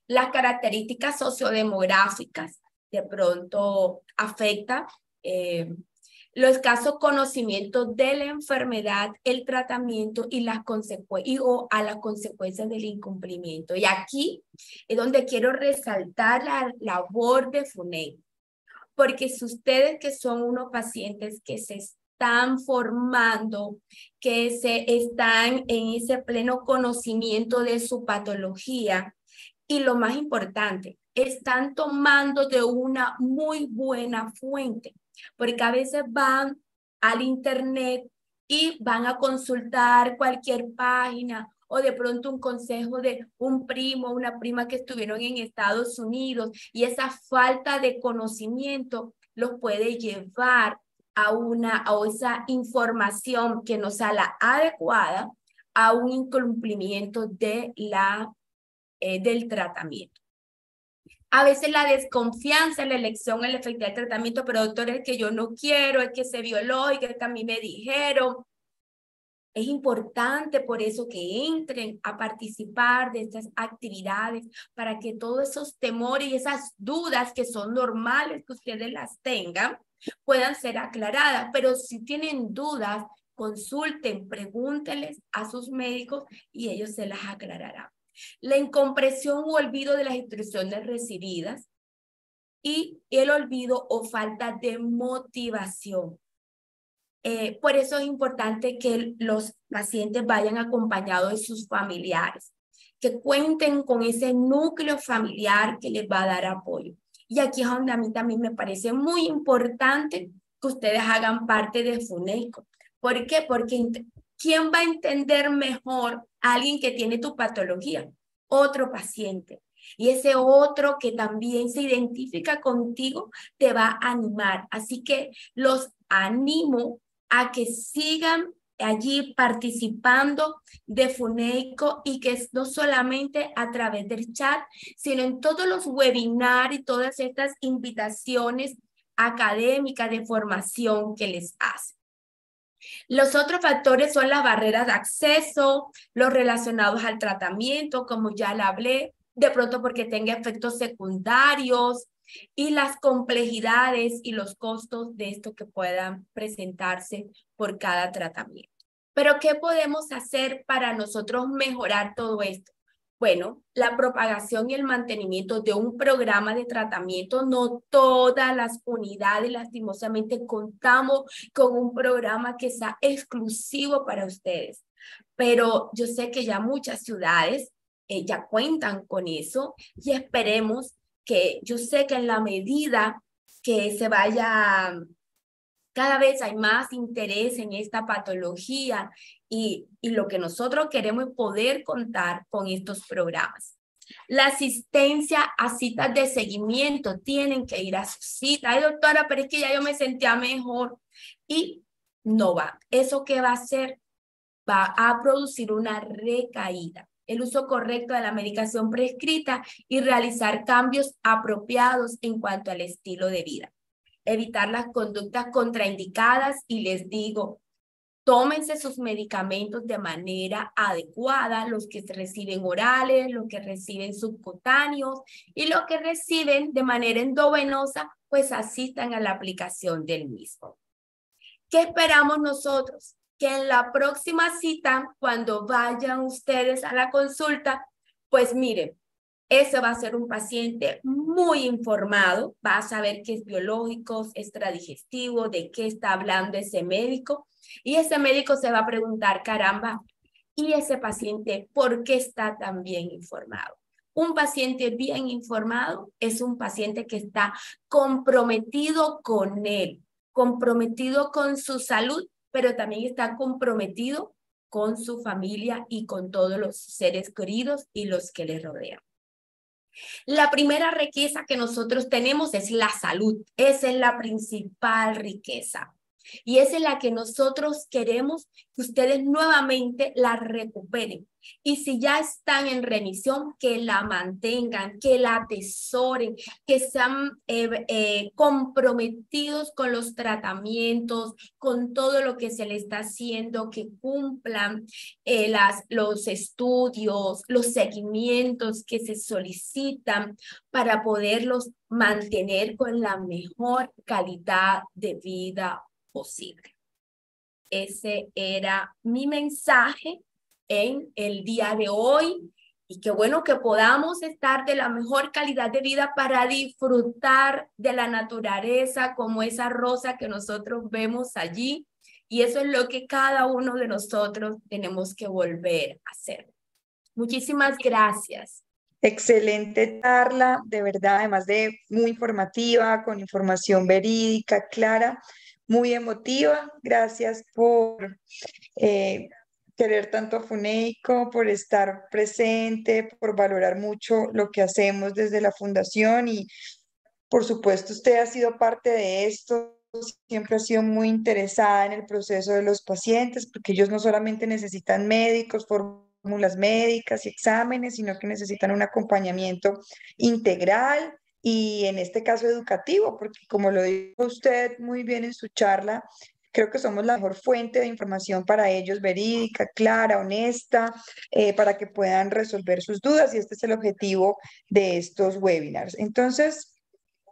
las características sociodemográficas de pronto afectan los escasos conocimientos de la enfermedad, el tratamiento y las consecuencias o a las consecuencias del incumplimiento. Y aquí es donde quiero resaltar la labor de FUNEI, porque si ustedes que son unos pacientes que se están formando, que se están en ese pleno conocimiento de su patología y lo más importante, están tomando de una muy buena fuente, porque a veces van al internet y van a consultar cualquier página o de pronto un consejo de un primo o una prima que estuvieron en Estados Unidos y esa falta de conocimiento los puede llevar a esa información que no sea la adecuada a un incumplimiento del tratamiento. A veces la desconfianza en la elección, en la efectividad del tratamiento, pero doctor, es que yo no quiero, es que se violó y que a mí me dijeron. Es importante por eso que entren a participar de estas actividades para que todos esos temores y esas dudas que son normales que ustedes las tengan puedan ser aclaradas. Pero si tienen dudas, consulten, pregúntenles a sus médicos y ellos se las aclararán. La incomprensión u olvido de las instrucciones recibidas y el olvido o falta de motivación. Por eso es importante que los pacientes vayan acompañados de sus familiares, que cuenten con ese núcleo familiar que les va a dar apoyo. Y aquí es donde a mí también me parece muy importante que ustedes hagan parte de FUNEICO. ¿Por qué? Porque ¿quién va a entender mejor a alguien que tiene tu patología? Otro paciente. Y ese otro que también se identifica contigo te va a animar. Así que los animo a que sigan allí participando de FUNEICO y que no solamente a través del chat, sino en todos los webinars y todas estas invitaciones académicas de formación que les hacen. Los otros factores son las barreras de acceso, los relacionados al tratamiento, como ya le hablé, de pronto porque tenga efectos secundarios, y las complejidades y los costos de esto que puedan presentarse por cada tratamiento. Pero, ¿qué podemos hacer para nosotros mejorar todo esto? Bueno, la propagación y el mantenimiento de un programa de tratamiento. No todas las unidades, lastimosamente, contamos con un programa que sea exclusivo para ustedes. Pero yo sé que ya muchas ciudades ya cuentan con eso y esperemos que yo sé que en la medida que se vaya, cada vez hay más interés en esta patología y lo que nosotros queremos es poder contar con estos programas. La asistencia a citas de seguimiento, tienen que ir a su cita. Ay, doctora, pero es que ya yo me sentía mejor y no va. ¿Eso qué va a hacer? Va a producir una recaída. El uso correcto de la medicación prescrita y realizar cambios apropiados en cuanto al estilo de vida. Evitar las conductas contraindicadas y les digo, tómense sus medicamentos de manera adecuada, los que se reciben orales, los que reciben subcutáneos y los que reciben de manera endovenosa, pues asistan a la aplicación del mismo. ¿Qué esperamos nosotros? Que en la próxima cita, cuando vayan ustedes a la consulta, pues miren, ese va a ser un paciente muy informado, va a saber qué es biológico, extradigestivo, de qué está hablando ese médico, y ese médico se va a preguntar, caramba, ¿y ese paciente por qué está tan bien informado? Un paciente bien informado es un paciente que está comprometido con él, comprometido con su salud, pero también está comprometido con su familia y con todos los seres queridos y los que le rodean. La primera riqueza que nosotros tenemos es la salud. Esa es la principal riqueza. Y esa es la que nosotros queremos que ustedes nuevamente la recuperen. Y si ya están en remisión, que la mantengan, que la atesoren, que sean comprometidos con los tratamientos, con todo lo que se les está haciendo, que cumplan los estudios, los seguimientos que se solicitan para poderlos mantener con la mejor calidad de vida posible. Ese era mi mensaje en el día de hoy, y qué bueno que podamos estar de la mejor calidad de vida para disfrutar de la naturaleza como esa rosa que nosotros vemos allí, y eso es lo que cada uno de nosotros tenemos que volver a hacer. Muchísimas gracias. Excelente charla, de verdad, además de muy informativa, con información verídica, clara, muy emotiva. Gracias por querer tanto a Funeico, por estar presente, por valorar mucho lo que hacemos desde la fundación y por supuesto usted ha sido parte de esto. Siempre ha sido muy interesada en el proceso de los pacientes, porque ellos no solamente necesitan médicos, fórmulas médicas y exámenes, sino que necesitan un acompañamiento integral y en este caso educativo, porque como lo dijo usted muy bien en su charla, creo que somos la mejor fuente de información para ellos, verídica, clara, honesta, para que puedan resolver sus dudas y este es el objetivo de estos webinars. Entonces,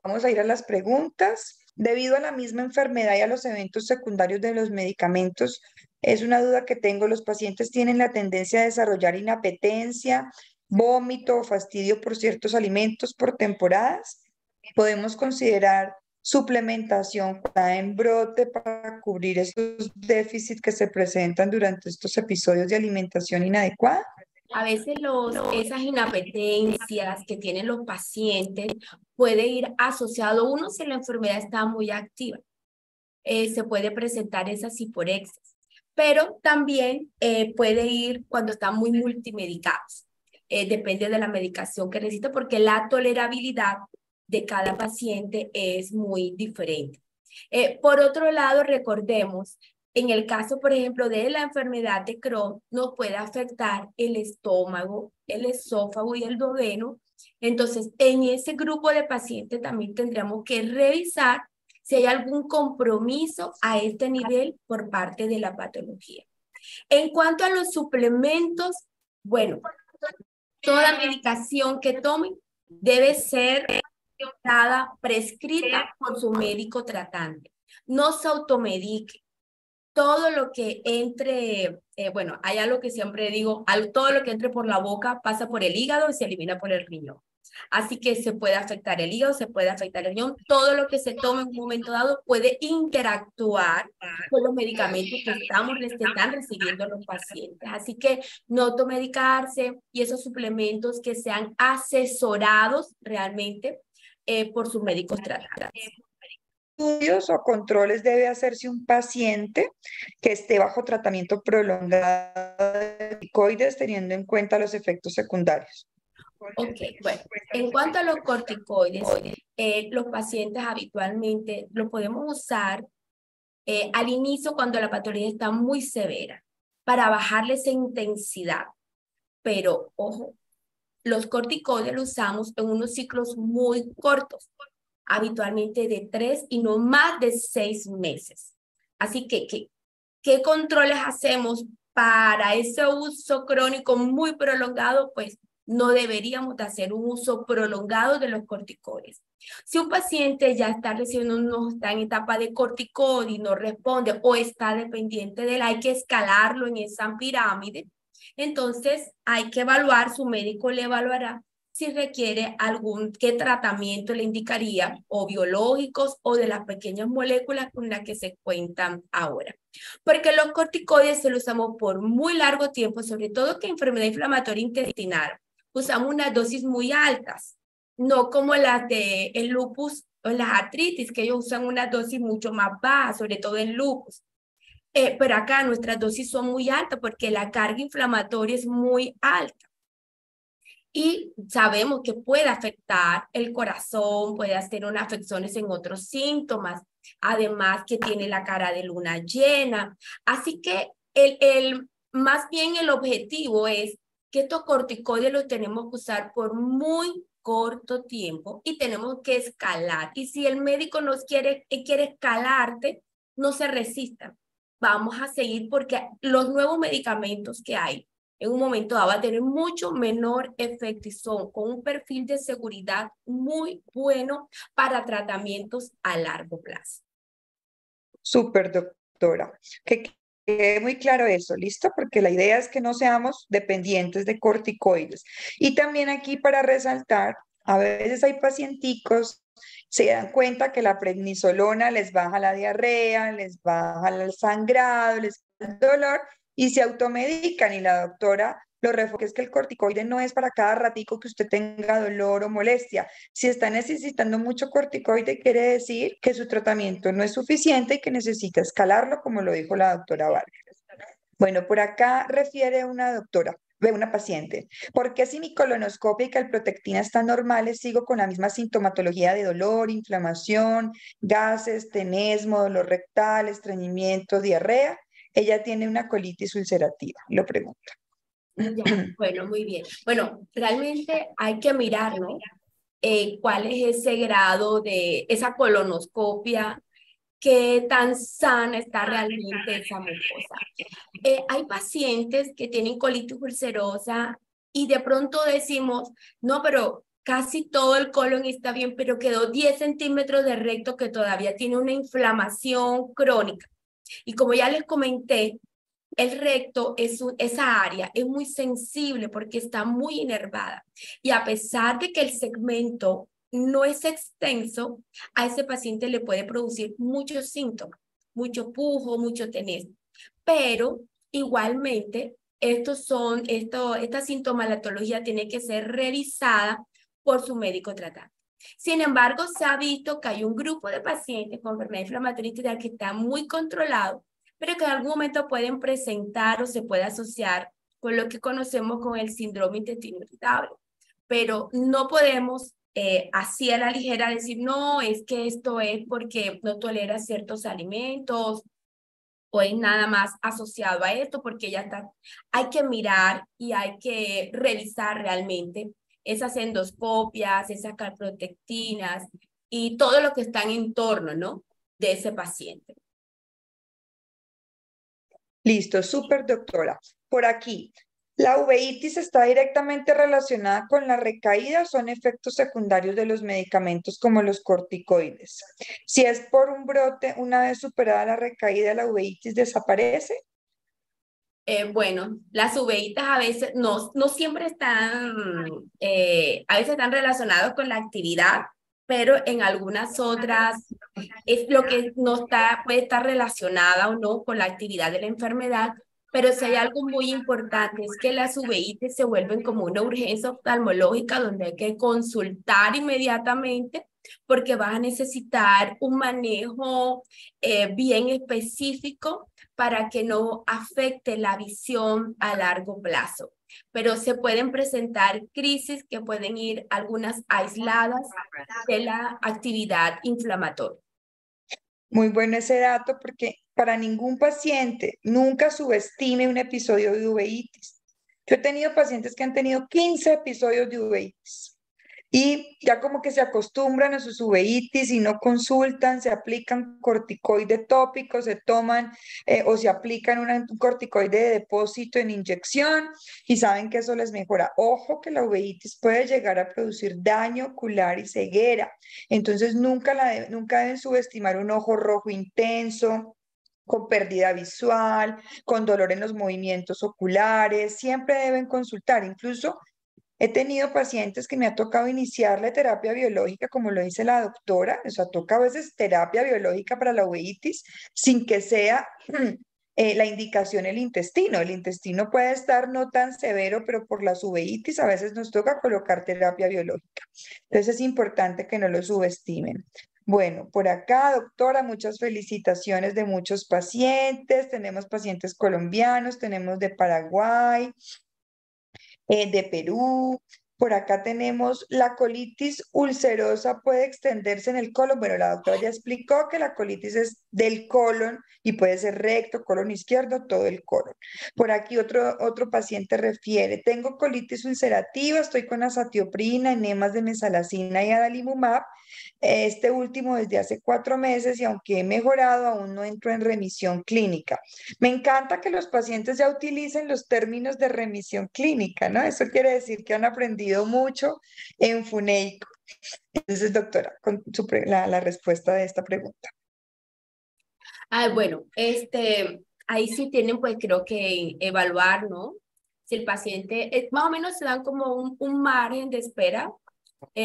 vamos a ir a las preguntas. Debido a la misma enfermedad y a los eventos secundarios de los medicamentos, es una duda que tengo. ¿Los pacientes tienen la tendencia a desarrollar inapetencia, vómito o fastidio por ciertos alimentos por temporadas? ¿Podemos considerar suplementación en brote para cubrir estos déficits que se presentan durante estos episodios de alimentación inadecuada? A veces esas inapetencias que tienen los pacientes puede ir asociado, uno, si la enfermedad está muy activa, se puede presentar esa hiporexia, pero también puede ir cuando están muy multimedicados. Depende de la medicación que necesita porque la tolerabilidad de cada paciente es muy diferente. Por otro lado, recordemos, en el caso, por ejemplo, de la enfermedad de Crohn, nos puede afectar el estómago, el esófago y el duodeno. Entonces, en ese grupo de pacientes también tendríamos que revisar si hay algún compromiso a este nivel por parte de la patología. En cuanto a los suplementos, bueno, toda medicación que tomen debe ser prescrita por su médico tratante. No se automedique. Todo lo que entre, bueno, hay algo que siempre digo, todo lo que entre por la boca pasa por el hígado y se elimina por el riñón. Así que se puede afectar el hígado, se puede afectar el riñón. Todo lo que se tome en un momento dado puede interactuar con los medicamentos que están recibiendo los pacientes. Así que no automedicarse y esos suplementos que sean asesorados realmente por sus médicos tratantes. Estudios o controles debe hacerse un paciente que esté bajo tratamiento prolongado de corticoides teniendo en cuenta los efectos secundarios? Ok, bueno, en cuanto a los corticoides, los pacientes habitualmente los podemos usar al inicio cuando la patología está muy severa para bajarle esa intensidad. Pero, ojo, los corticoides los usamos en unos ciclos muy cortos, habitualmente de 3 y no más de 6 meses. Así que, ¿qué controles hacemos para ese uso crónico muy prolongado? Pues no deberíamos de hacer un uso prolongado de los corticoides. Si un paciente ya está recibiendo está en etapa de corticoide y no responde o está dependiente de él, hay que escalarlo en esa pirámide. Entonces hay que evaluar, su médico le evaluará si requiere qué tratamiento le indicaría, o biológicos o de las pequeñas moléculas con las que se cuentan ahora. Porque los corticoides se los usamos por muy largo tiempo, sobre todo que enfermedad inflamatoria intestinal. Usamos unas dosis muy altas, no como las del lupus o las artritis, que ellos usan una dosis mucho más baja, sobre todo en lupus. Pero acá nuestras dosis son muy altas porque la carga inflamatoria es muy alta. Y sabemos que puede afectar el corazón, puede hacer unas afecciones en otros síntomas. además que tiene la cara de luna llena. Así que más bien el objetivo es que estos corticoides los tenemos que usar por muy corto tiempo y tenemos que escalar. Y si el médico quiere escalarte, no se resista. Vamos a seguir porque los nuevos medicamentos que hay en un momento dado va a tener mucho menor efecto y son con un perfil de seguridad muy bueno para tratamientos a largo plazo. Súper, doctora. Que quede muy claro eso, ¿listo? Porque la idea es que no seamos dependientes de corticoides. Y también aquí para resaltar, a veces hay pacienticos, se dan cuenta que la prednisolona les baja la diarrea, les baja el sangrado, les baja el dolor y se automedican y la doctora lo refuerza es que el corticoide no es para cada ratico que usted tenga dolor o molestia. Si está necesitando mucho corticoide, quiere decir que su tratamiento no es suficiente y que necesita escalarlo, como lo dijo la doctora Vargas. Bueno, por acá refiere una doctora, ve una paciente. ¿Por qué si mi colonoscopia y calprotectina están normales, sigo con la misma sintomatología de dolor, inflamación, gases, tenesmo, dolor rectal, estreñimiento, diarrea? Ella tiene una colitis ulcerativa, lo pregunta. Ya, bueno, muy bien. Bueno, realmente hay que mirar, ¿no? ¿Cuál es ese grado de esa colonoscopia? ¿Qué tan sana está realmente esa mucosa? Hay pacientes que tienen colitis ulcerosa y de pronto decimos, no, pero casi todo el colon está bien, pero quedó 10 centímetros de recto que todavía tiene una inflamación crónica. Y como ya les comenté, el recto esa área es muy sensible porque está muy inervada. Y a pesar de que el segmento no es extenso, a ese paciente le puede producir muchos síntomas, mucho pujo, mucho tenés. Pero igualmente, esta sintomatología tiene que ser revisada por su médico tratante. Sin embargo, se ha visto que hay un grupo de pacientes con enfermedad inflamatoria intestinal que está muy controlado, pero que en algún momento pueden presentar o se puede asociar con lo que conocemos como el síndrome intestino irritable. Pero no podemos así a la ligera decir, no, es que esto es porque no tolera ciertos alimentos o es nada más asociado a esto, porque ya está. Hay que mirar y hay que revisar realmente esas endoscopias, esas calprotectinas y todo lo que está en torno, ¿no? De ese paciente. Listo, súper doctora. Por aquí, ¿la uveitis está directamente relacionada con la recaída o son efectos secundarios de los medicamentos como los corticoides? Si es por un brote, una vez superada la recaída, ¿la uveitis desaparece? Bueno, las uveitas a veces no siempre están, a veces están relacionados con la actividad, pero en algunas otras es lo que no está, puede estar relacionada o no con la actividad de la enfermedad, pero si hay algo muy importante es que las uveitis se vuelven como una urgencia oftalmológica donde hay que consultar inmediatamente porque vas a necesitar un manejo bien específico para que no afecte la visión a largo plazo. Pero se pueden presentar crisis que pueden ir algunas aisladas de la actividad inflamatoria. Muy bueno ese dato porque para ningún paciente nunca subestime un episodio de uveitis. Yo he tenido pacientes que han tenido 15 episodios de uveitis y ya como que se acostumbran a sus uveitis y no consultan, se aplican corticoide tópico, se toman o se aplican un corticoide de depósito en inyección y saben que eso les mejora. Ojo que la uveitis puede llegar a producir daño ocular y ceguera, entonces nunca deben subestimar un ojo rojo intenso, con pérdida visual, con dolor en los movimientos oculares, siempre deben consultar. Incluso he tenido pacientes que me ha tocado iniciarle terapia biológica, como lo dice la doctora, o sea, toca a veces terapia biológica para la uveitis sin que sea la indicación el intestino. El intestino puede estar no tan severo, pero por las uveitis a veces nos toca colocar terapia biológica. Entonces es importante que no lo subestimen. Bueno, por acá, doctora, muchas felicitaciones de muchos pacientes. Tenemos pacientes colombianos, tenemos de Paraguay, de Perú. Por acá tenemos la colitis ulcerosa puede extenderse en el colon. Bueno, la doctora ya explicó que la colitis es del colon y puede ser recto, colon izquierdo, todo el colon. Por aquí otro paciente refiere, tengo colitis ulcerativa, estoy con azatioprina, enemas de mesalazina y adalimumab. Este último desde hace 4 meses y aunque he mejorado, aún no entro en remisión clínica. Me encanta que los pacientes ya utilicen los términos de remisión clínica, ¿no? Eso quiere decir que han aprendido mucho en FUNEICO. Entonces, doctora, con la respuesta de esta pregunta. Bueno, ahí sí tienen pues creo que evaluar, ¿no? Si el paciente, más o menos se dan como un margen de espera,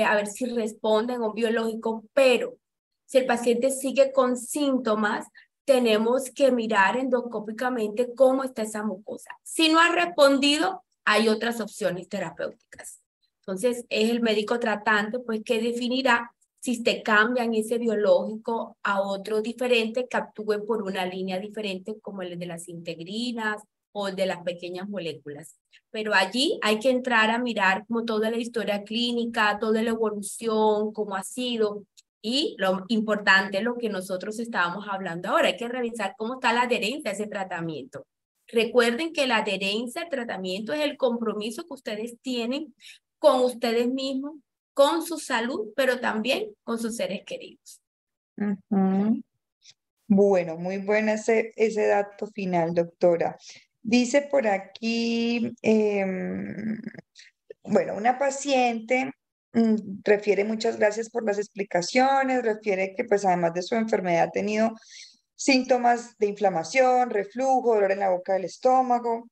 a ver si responden a un biológico, pero si el paciente sigue con síntomas, tenemos que mirar endoscópicamente cómo está esa mucosa. Si no ha respondido, hay otras opciones terapéuticas. Entonces, es el médico tratante pues que definirá si te cambian ese biológico a otro diferente que actúe por una línea diferente como el de las integrinas o el de las pequeñas moléculas. Pero allí hay que entrar a mirar como toda la historia clínica, toda la evolución, cómo ha sido. Y lo importante, lo que nosotros estábamos hablando ahora, hay que revisar cómo está la adherencia a ese tratamiento. Recuerden que la adherencia al tratamiento es el compromiso que ustedes tienen con ustedes mismos, con su salud, pero también con sus seres queridos. Ujú. Bueno, muy buena ese dato final, doctora. Dice por aquí, bueno, una paciente refiere muchas gracias por las explicaciones, refiere que pues además de su enfermedad ha tenido síntomas de inflamación, reflujo, dolor en la boca del estómago.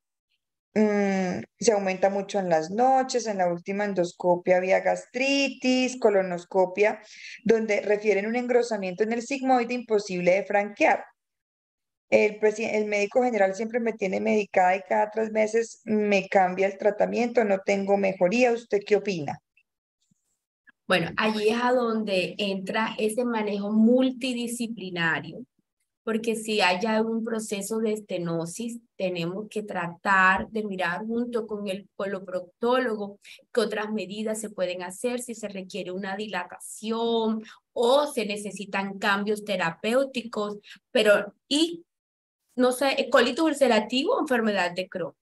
Se aumenta mucho en las noches, en la última endoscopia había gastritis, colonoscopia, donde refieren un engrosamiento en el sigmoide imposible de franquear. El médico general siempre me tiene medicada y cada 3 meses me cambia el tratamiento, no tengo mejoría. ¿Usted qué opina? Bueno, allí es a donde entra ese manejo multidisciplinario, porque si hay un proceso de estenosis, tenemos que tratar de mirar junto con el coloproctólogo qué otras medidas se pueden hacer, si se requiere una dilatación o se necesitan cambios terapéuticos, pero y no sé, colitis ulcerativo o enfermedad de Crohn.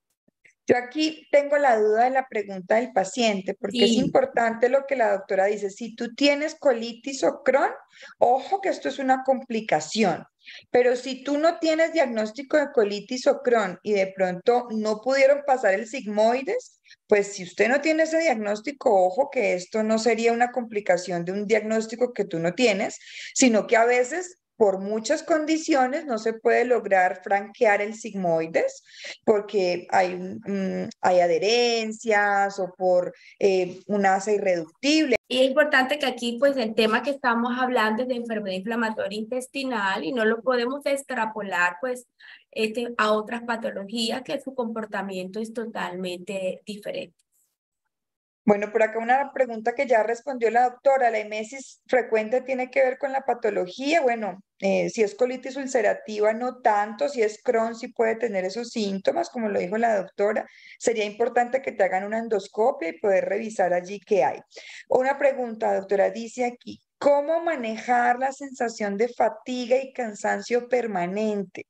Yo aquí tengo la duda de la pregunta del paciente, porque es Sí, importante lo que la doctora dice. Si tú tienes colitis o Crohn, ojo que esto es una complicación. Pero si tú no tienes diagnóstico de colitis o Crohn y de pronto no pudieron pasar el sigmoides, pues si usted no tiene ese diagnóstico, ojo que esto no sería una complicación de un diagnóstico que tú no tienes, sino que a veces por muchas condiciones no se puede lograr franquear el sigmoides porque hay adherencias o por una asa irreductible. y es importante que aquí, pues, el tema que estamos hablando es de enfermedad inflamatoria intestinal y no lo podemos extrapolar, pues, a otras patologías que su comportamiento es totalmente diferente. Bueno, por acá una pregunta que ya respondió la doctora. ¿La emesis frecuente tiene que ver con la patología? Bueno, si es colitis ulcerativa, no tanto. Si es Crohn, sí puede tener esos síntomas, como lo dijo la doctora. Sería importante que te hagan una endoscopia y poder revisar allí qué hay. Una pregunta, doctora, dice aquí, ¿cómo manejar la sensación de fatiga y cansancio permanente?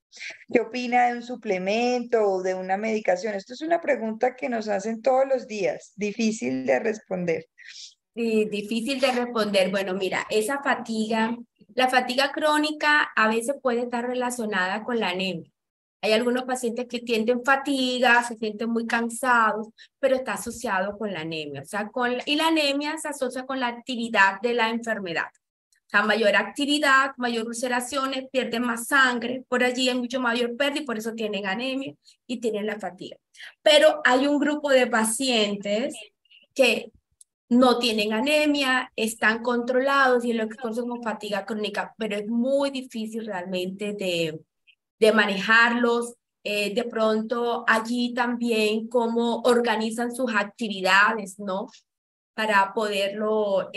¿Qué opina de un suplemento o de una medicación? Esto es una pregunta que nos hacen todos los días, difícil de responder. Y difícil de responder. Bueno, mira, esa fatiga, la fatiga crónica a veces puede estar relacionada con la anemia. Hay algunos pacientes que tienen fatiga, se sienten muy cansados, pero está asociado con la anemia. O sea, y la anemia se asocia con la actividad de la enfermedad. O sea, mayor actividad, mayor ulceraciones, pierden más sangre, por allí hay mucho mayor pérdida y por eso tienen anemia y tienen la fatiga. Pero hay un grupo de pacientes que no tienen anemia, están controlados y es lo que conocemos como fatiga crónica, pero es muy difícil realmente de manejarlos. De pronto allí también cómo organizan sus actividades, ¿no? Para poderlo,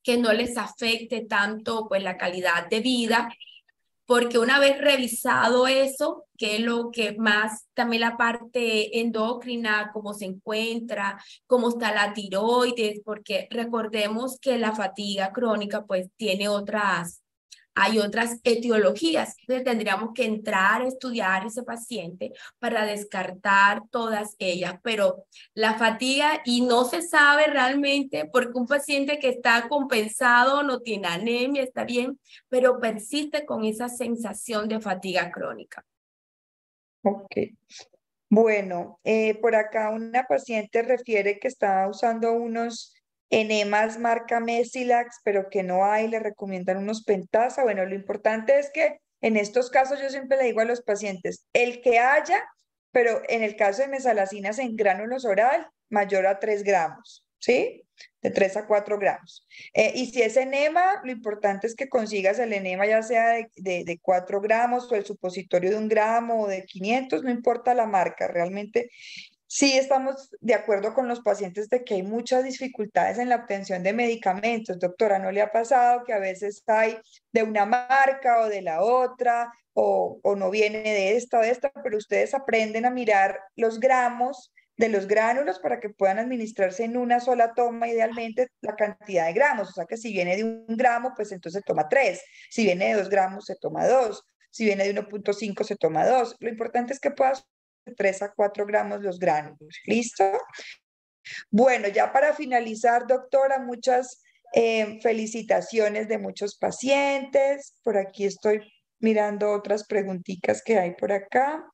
que no les afecte tanto pues la calidad de vida. porque una vez revisado eso, que es lo que más, también la parte endocrina, cómo se encuentra, cómo está la tiroides, porque recordemos que la fatiga crónica pues tiene hay otras etiologías. Entonces tendríamos que entrar a estudiar ese paciente para descartar todas ellas, pero la fatiga y no se sabe realmente porque un paciente que está compensado, no tiene anemia, está bien, pero persiste con esa sensación de fatiga crónica. Ok. Bueno, por acá una paciente refiere que está usando unos enemas marca Mesilax, pero que no hay, le recomiendan unos Pentasa. Bueno, lo importante es que en estos casos yo siempre le digo a los pacientes, el que haya, pero en el caso de mesalacinas en gránulos oral, mayor a 3 gramos, ¿sí? De 3 a 4 gramos. Y si es enema, lo importante es que consigas el enema ya sea de 4 gramos o el supositorio de 1 gramo o de 500, no importa la marca, realmente sí estamos de acuerdo con los pacientes de que hay muchas dificultades en la obtención de medicamentos. Doctora, ¿no le ha pasado que a veces hay de una marca o de la otra o no viene de esta o de esta, pero ustedes aprenden a mirar los gramos de los gránulos para que puedan administrarse en una sola toma, idealmente la cantidad de gramos? O sea que si viene de 1 gramo, pues entonces toma 3. Si viene de 2 gramos, se toma 2. Si viene de 1,5, se toma 2. Lo importante es que puedas de 3 a 4 gramos los gránulos. ¿Listo? Bueno, ya para finalizar, doctora, muchas felicitaciones de muchos pacientes. Por aquí estoy mirando otras preguntitas que hay por acá.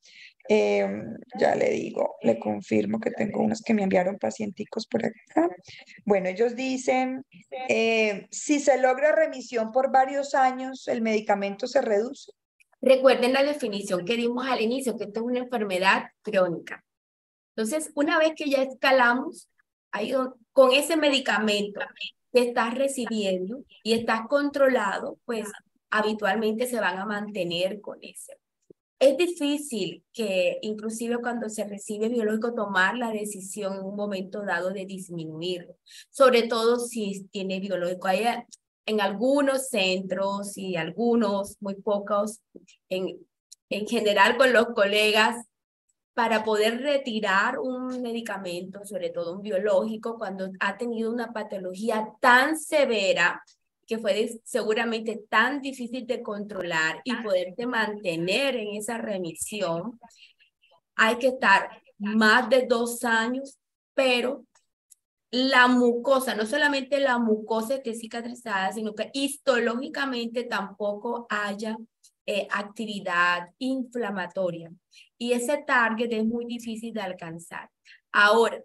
Ya le digo, le confirmo que tengo unas que me enviaron pacienticos por acá. Bueno, ellos dicen, si se logra remisión por varios años, ¿el medicamento se reduce? Recuerden la definición que dimos al inicio, que esto es una enfermedad crónica. Entonces, una vez que ya escalamos, con ese medicamento que estás recibiendo y estás controlado, pues habitualmente se van a mantener con ese. Es difícil que inclusive cuando se recibe biológico tomar la decisión en un momento dado de disminuirlo, sobre todo si tiene biológico. Hay en algunos centros y algunos, muy pocos, en, en general con los colegas, para poder retirar un medicamento, sobre todo un biológico, cuando ha tenido una patología tan severa que fue seguramente tan difícil de controlar y poderte mantener en esa remisión, hay que estar más de 2 años, pero la mucosa, no solamente la mucosa esté cicatrizada, sino que histológicamente tampoco haya actividad inflamatoria. Y ese target es muy difícil de alcanzar. Ahora,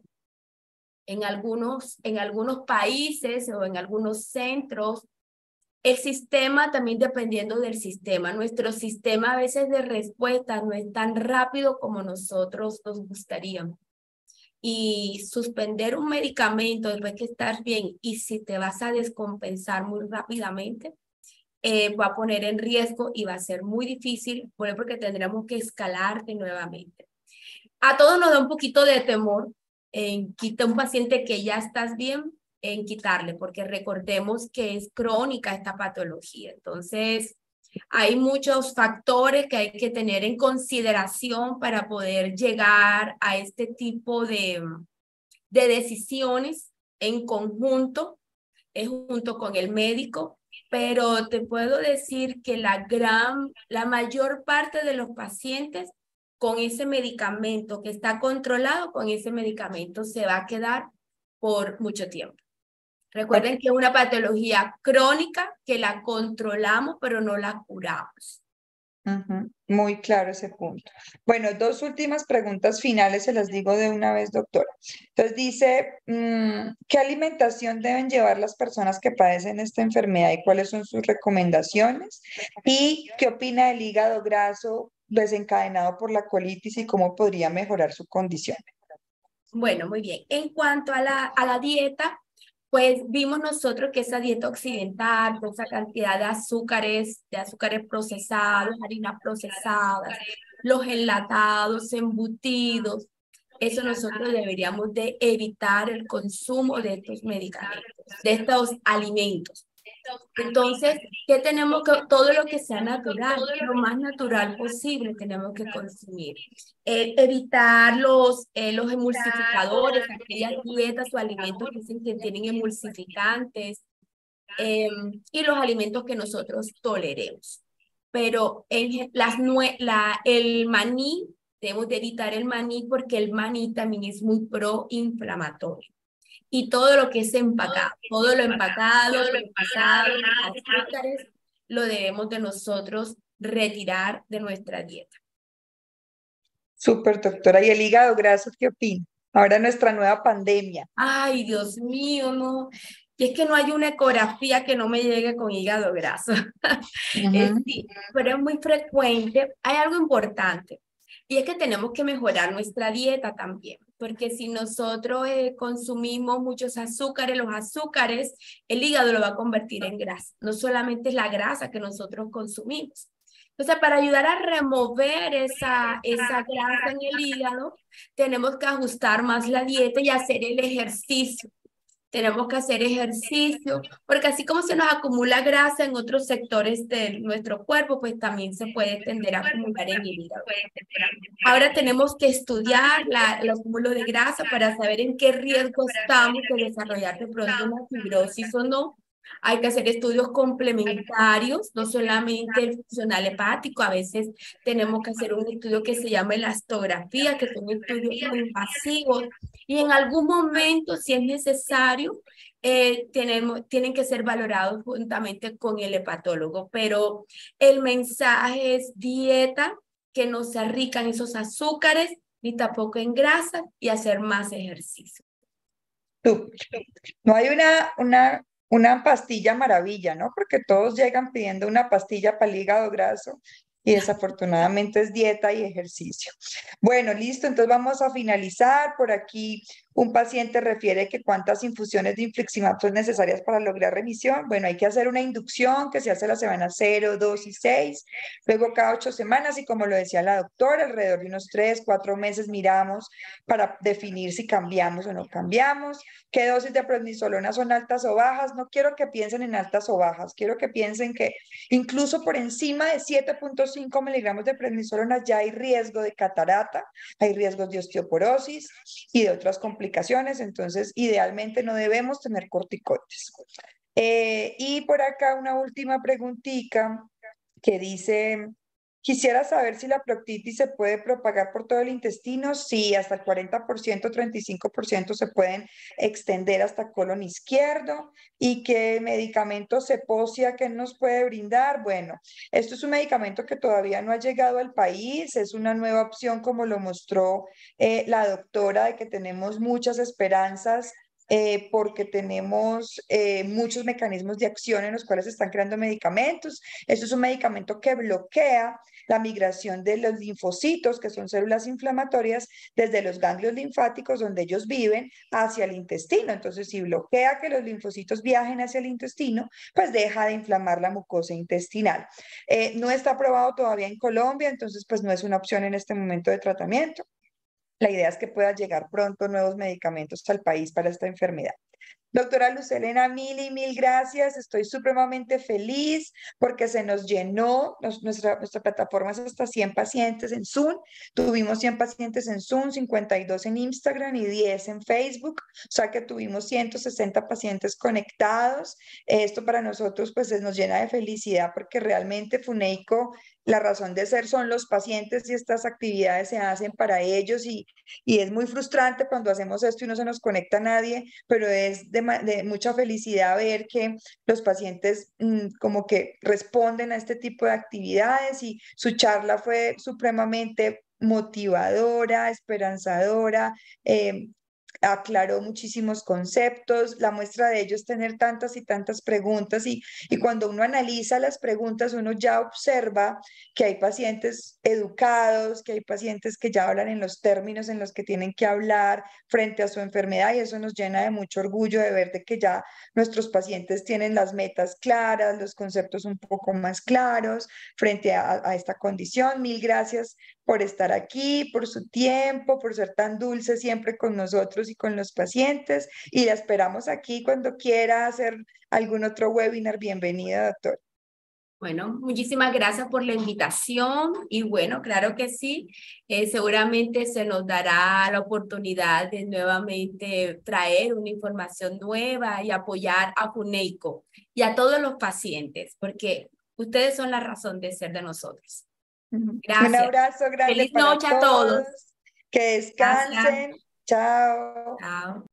en algunos países o en algunos centros, el sistema también dependiendo del sistema. Nuestro sistema a veces de respuesta no es tan rápido como nosotros nos gustaría. Y suspender un medicamento después que estás bien y si te vas a descompensar muy rápidamente, va a poner en riesgo y va a ser muy difícil porque tendremos que escalarte nuevamente. A todos nos da un poquito de temor en quitar un paciente que ya estás bien, en quitarle, porque recordemos que es crónica esta patología. Entonces, hay muchos factores que hay que tener en consideración para poder llegar a este tipo de decisiones en conjunto, junto con el médico, pero te puedo decir que la mayor parte de los pacientes con ese medicamento que está controlado, con ese medicamento se va a quedar por mucho tiempo. Recuerden que es una patología crónica que la controlamos, pero no la curamos. Muy claro ese punto. Bueno, dos últimas preguntas finales, se las digo de una vez, doctora. Entonces dice, ¿qué alimentación deben llevar las personas que padecen esta enfermedad y cuáles son sus recomendaciones? ¿Y qué opina del hígado graso desencadenado por la colitis y cómo podría mejorar su condición? Bueno, muy bien. En cuanto a la dieta, pues vimos nosotros que esa dieta occidental, con esa cantidad de azúcares procesados, harinas procesadas, los enlatados, embutidos, eso nosotros deberíamos de evitar el consumo de estos medicamentos, de estos alimentos. Entonces, ¿qué tenemos que, todo lo que sea natural, lo más natural posible tenemos que consumir? Evitar los emulsificadores, aquellas dietas o alimentos que dicen que tienen emulsificantes, y los alimentos que nosotros toleremos. Pero el maní, debemos de evitar el maní porque el maní también es muy proinflamatorio. Y todo lo que es empacado, todo lo empacado, procesado, azúcares, lo debemos de nosotros retirar de nuestra dieta. Súper, doctora. ¿Y el hígado graso qué opina? Ahora nuestra nueva pandemia. Ay, Dios mío, no. Y es que no hay una ecografía que no me llegue con hígado graso. Ujú. Sí, pero es muy frecuente. Hay algo importante y es que tenemos que mejorar nuestra dieta también, porque si nosotros consumimos muchos azúcares, los azúcares, el hígado lo va a convertir en grasa. No solamente es la grasa que nosotros consumimos. Entonces, para ayudar a remover esa grasa en el hígado, tenemos que ajustar más la dieta y hacer el ejercicio. Tenemos que hacer ejercicio, porque así como se nos acumula grasa en otros sectores de nuestro cuerpo, pues también se puede tender a acumular en el hígado. Ahora tenemos que estudiar el acúmulo de grasa para saber en qué riesgo estamos de desarrollar de pronto una fibrosis o no. Hay que hacer estudios complementarios, no solamente el funcional hepático, a veces tenemos que hacer un estudio que se llama elastografía, que son estudios no invasivos, y en algún momento, si es necesario, tienen que ser valorados juntamente con el hepatólogo, pero el mensaje es dieta, que no sea rica en esos azúcares, ni tampoco en grasa, y hacer más ejercicio. Súper. No hay una pastilla maravilla, ¿no? Porque todos llegan pidiendo una pastilla para el hígado graso y desafortunadamente es dieta y ejercicio. Bueno, listo, entonces vamos a finalizar. Por aquí un paciente refiere que cuántas infusiones de infliximab son necesarias para lograr remisión. Bueno, hay que hacer una inducción que se hace la semana 0, 2 y 6, luego cada 8 semanas y como lo decía la doctora, alrededor de unos 3, 4 meses miramos para definir si cambiamos o no cambiamos. ¿Qué dosis de prednisolona son altas o bajas? No quiero que piensen en altas o bajas, quiero que piensen que incluso por encima de 7,5 miligramos de prednisolona ya hay riesgo de catarata, hay riesgos de osteoporosis y de otras complicaciones, entonces idealmente no debemos tener corticoides. Y por acá una última preguntita que dice, quisiera saber si la proctitis se puede propagar por todo el intestino. Sí, hasta el 40%, 35% se pueden extender hasta colon izquierdo. ¿Y qué medicamento ceposia que nos puede brindar? Bueno, esto es un medicamento que todavía no ha llegado al país, es una nueva opción como lo mostró la doctora, de que tenemos muchas esperanzas porque tenemos muchos mecanismos de acción en los cuales se están creando medicamentos. Esto es un medicamento que bloquea la migración de los linfocitos, que son células inflamatorias, desde los ganglios linfáticos donde ellos viven hacia el intestino. Entonces, si bloquea que los linfocitos viajen hacia el intestino, pues deja de inflamar la mucosa intestinal. No está aprobado todavía en Colombia, entonces pues no es una opción en este momento de tratamiento. La idea es que puedan llegar pronto nuevos medicamentos al país para esta enfermedad. Doctora Luz Helena, mil y mil gracias. Estoy supremamente feliz porque se nos llenó. Nuestra plataforma es hasta 100 pacientes en Zoom. Tuvimos 100 pacientes en Zoom, 52 en Instagram y 10 en Facebook. O sea que tuvimos 160 pacientes conectados. Esto para nosotros pues nos llena de felicidad porque realmente Funeico, la razón de ser son los pacientes y estas actividades se hacen para ellos y es muy frustrante cuando hacemos esto y no se nos conecta a nadie, pero es de mucha felicidad ver que los pacientes como que responden a este tipo de actividades y su charla fue supremamente motivadora, esperanzadora, aclaró muchísimos conceptos. La muestra de ello es tener tantas y tantas preguntas y cuando uno analiza las preguntas, uno ya observa que hay pacientes educados, que hay pacientes que ya hablan en los términos en los que tienen que hablar frente a su enfermedad y eso nos llena de mucho orgullo de ver de que ya nuestros pacientes tienen las metas claras, los conceptos un poco más claros frente a esta condición. Mil gracias por estar aquí, por su tiempo, por ser tan dulce siempre con nosotros y con los pacientes. Y la esperamos aquí cuando quiera hacer algún otro webinar. Bienvenida, doctor. Bueno, muchísimas gracias por la invitación y bueno, claro que sí, seguramente se nos dará la oportunidad de nuevamente traer una información nueva y apoyar a FUNEICO y a todos los pacientes, porque ustedes son la razón de ser de nosotros. Un Gracias. abrazo grande Feliz para noche a todos. todos. Que Gracias. descansen. Chao. Chao.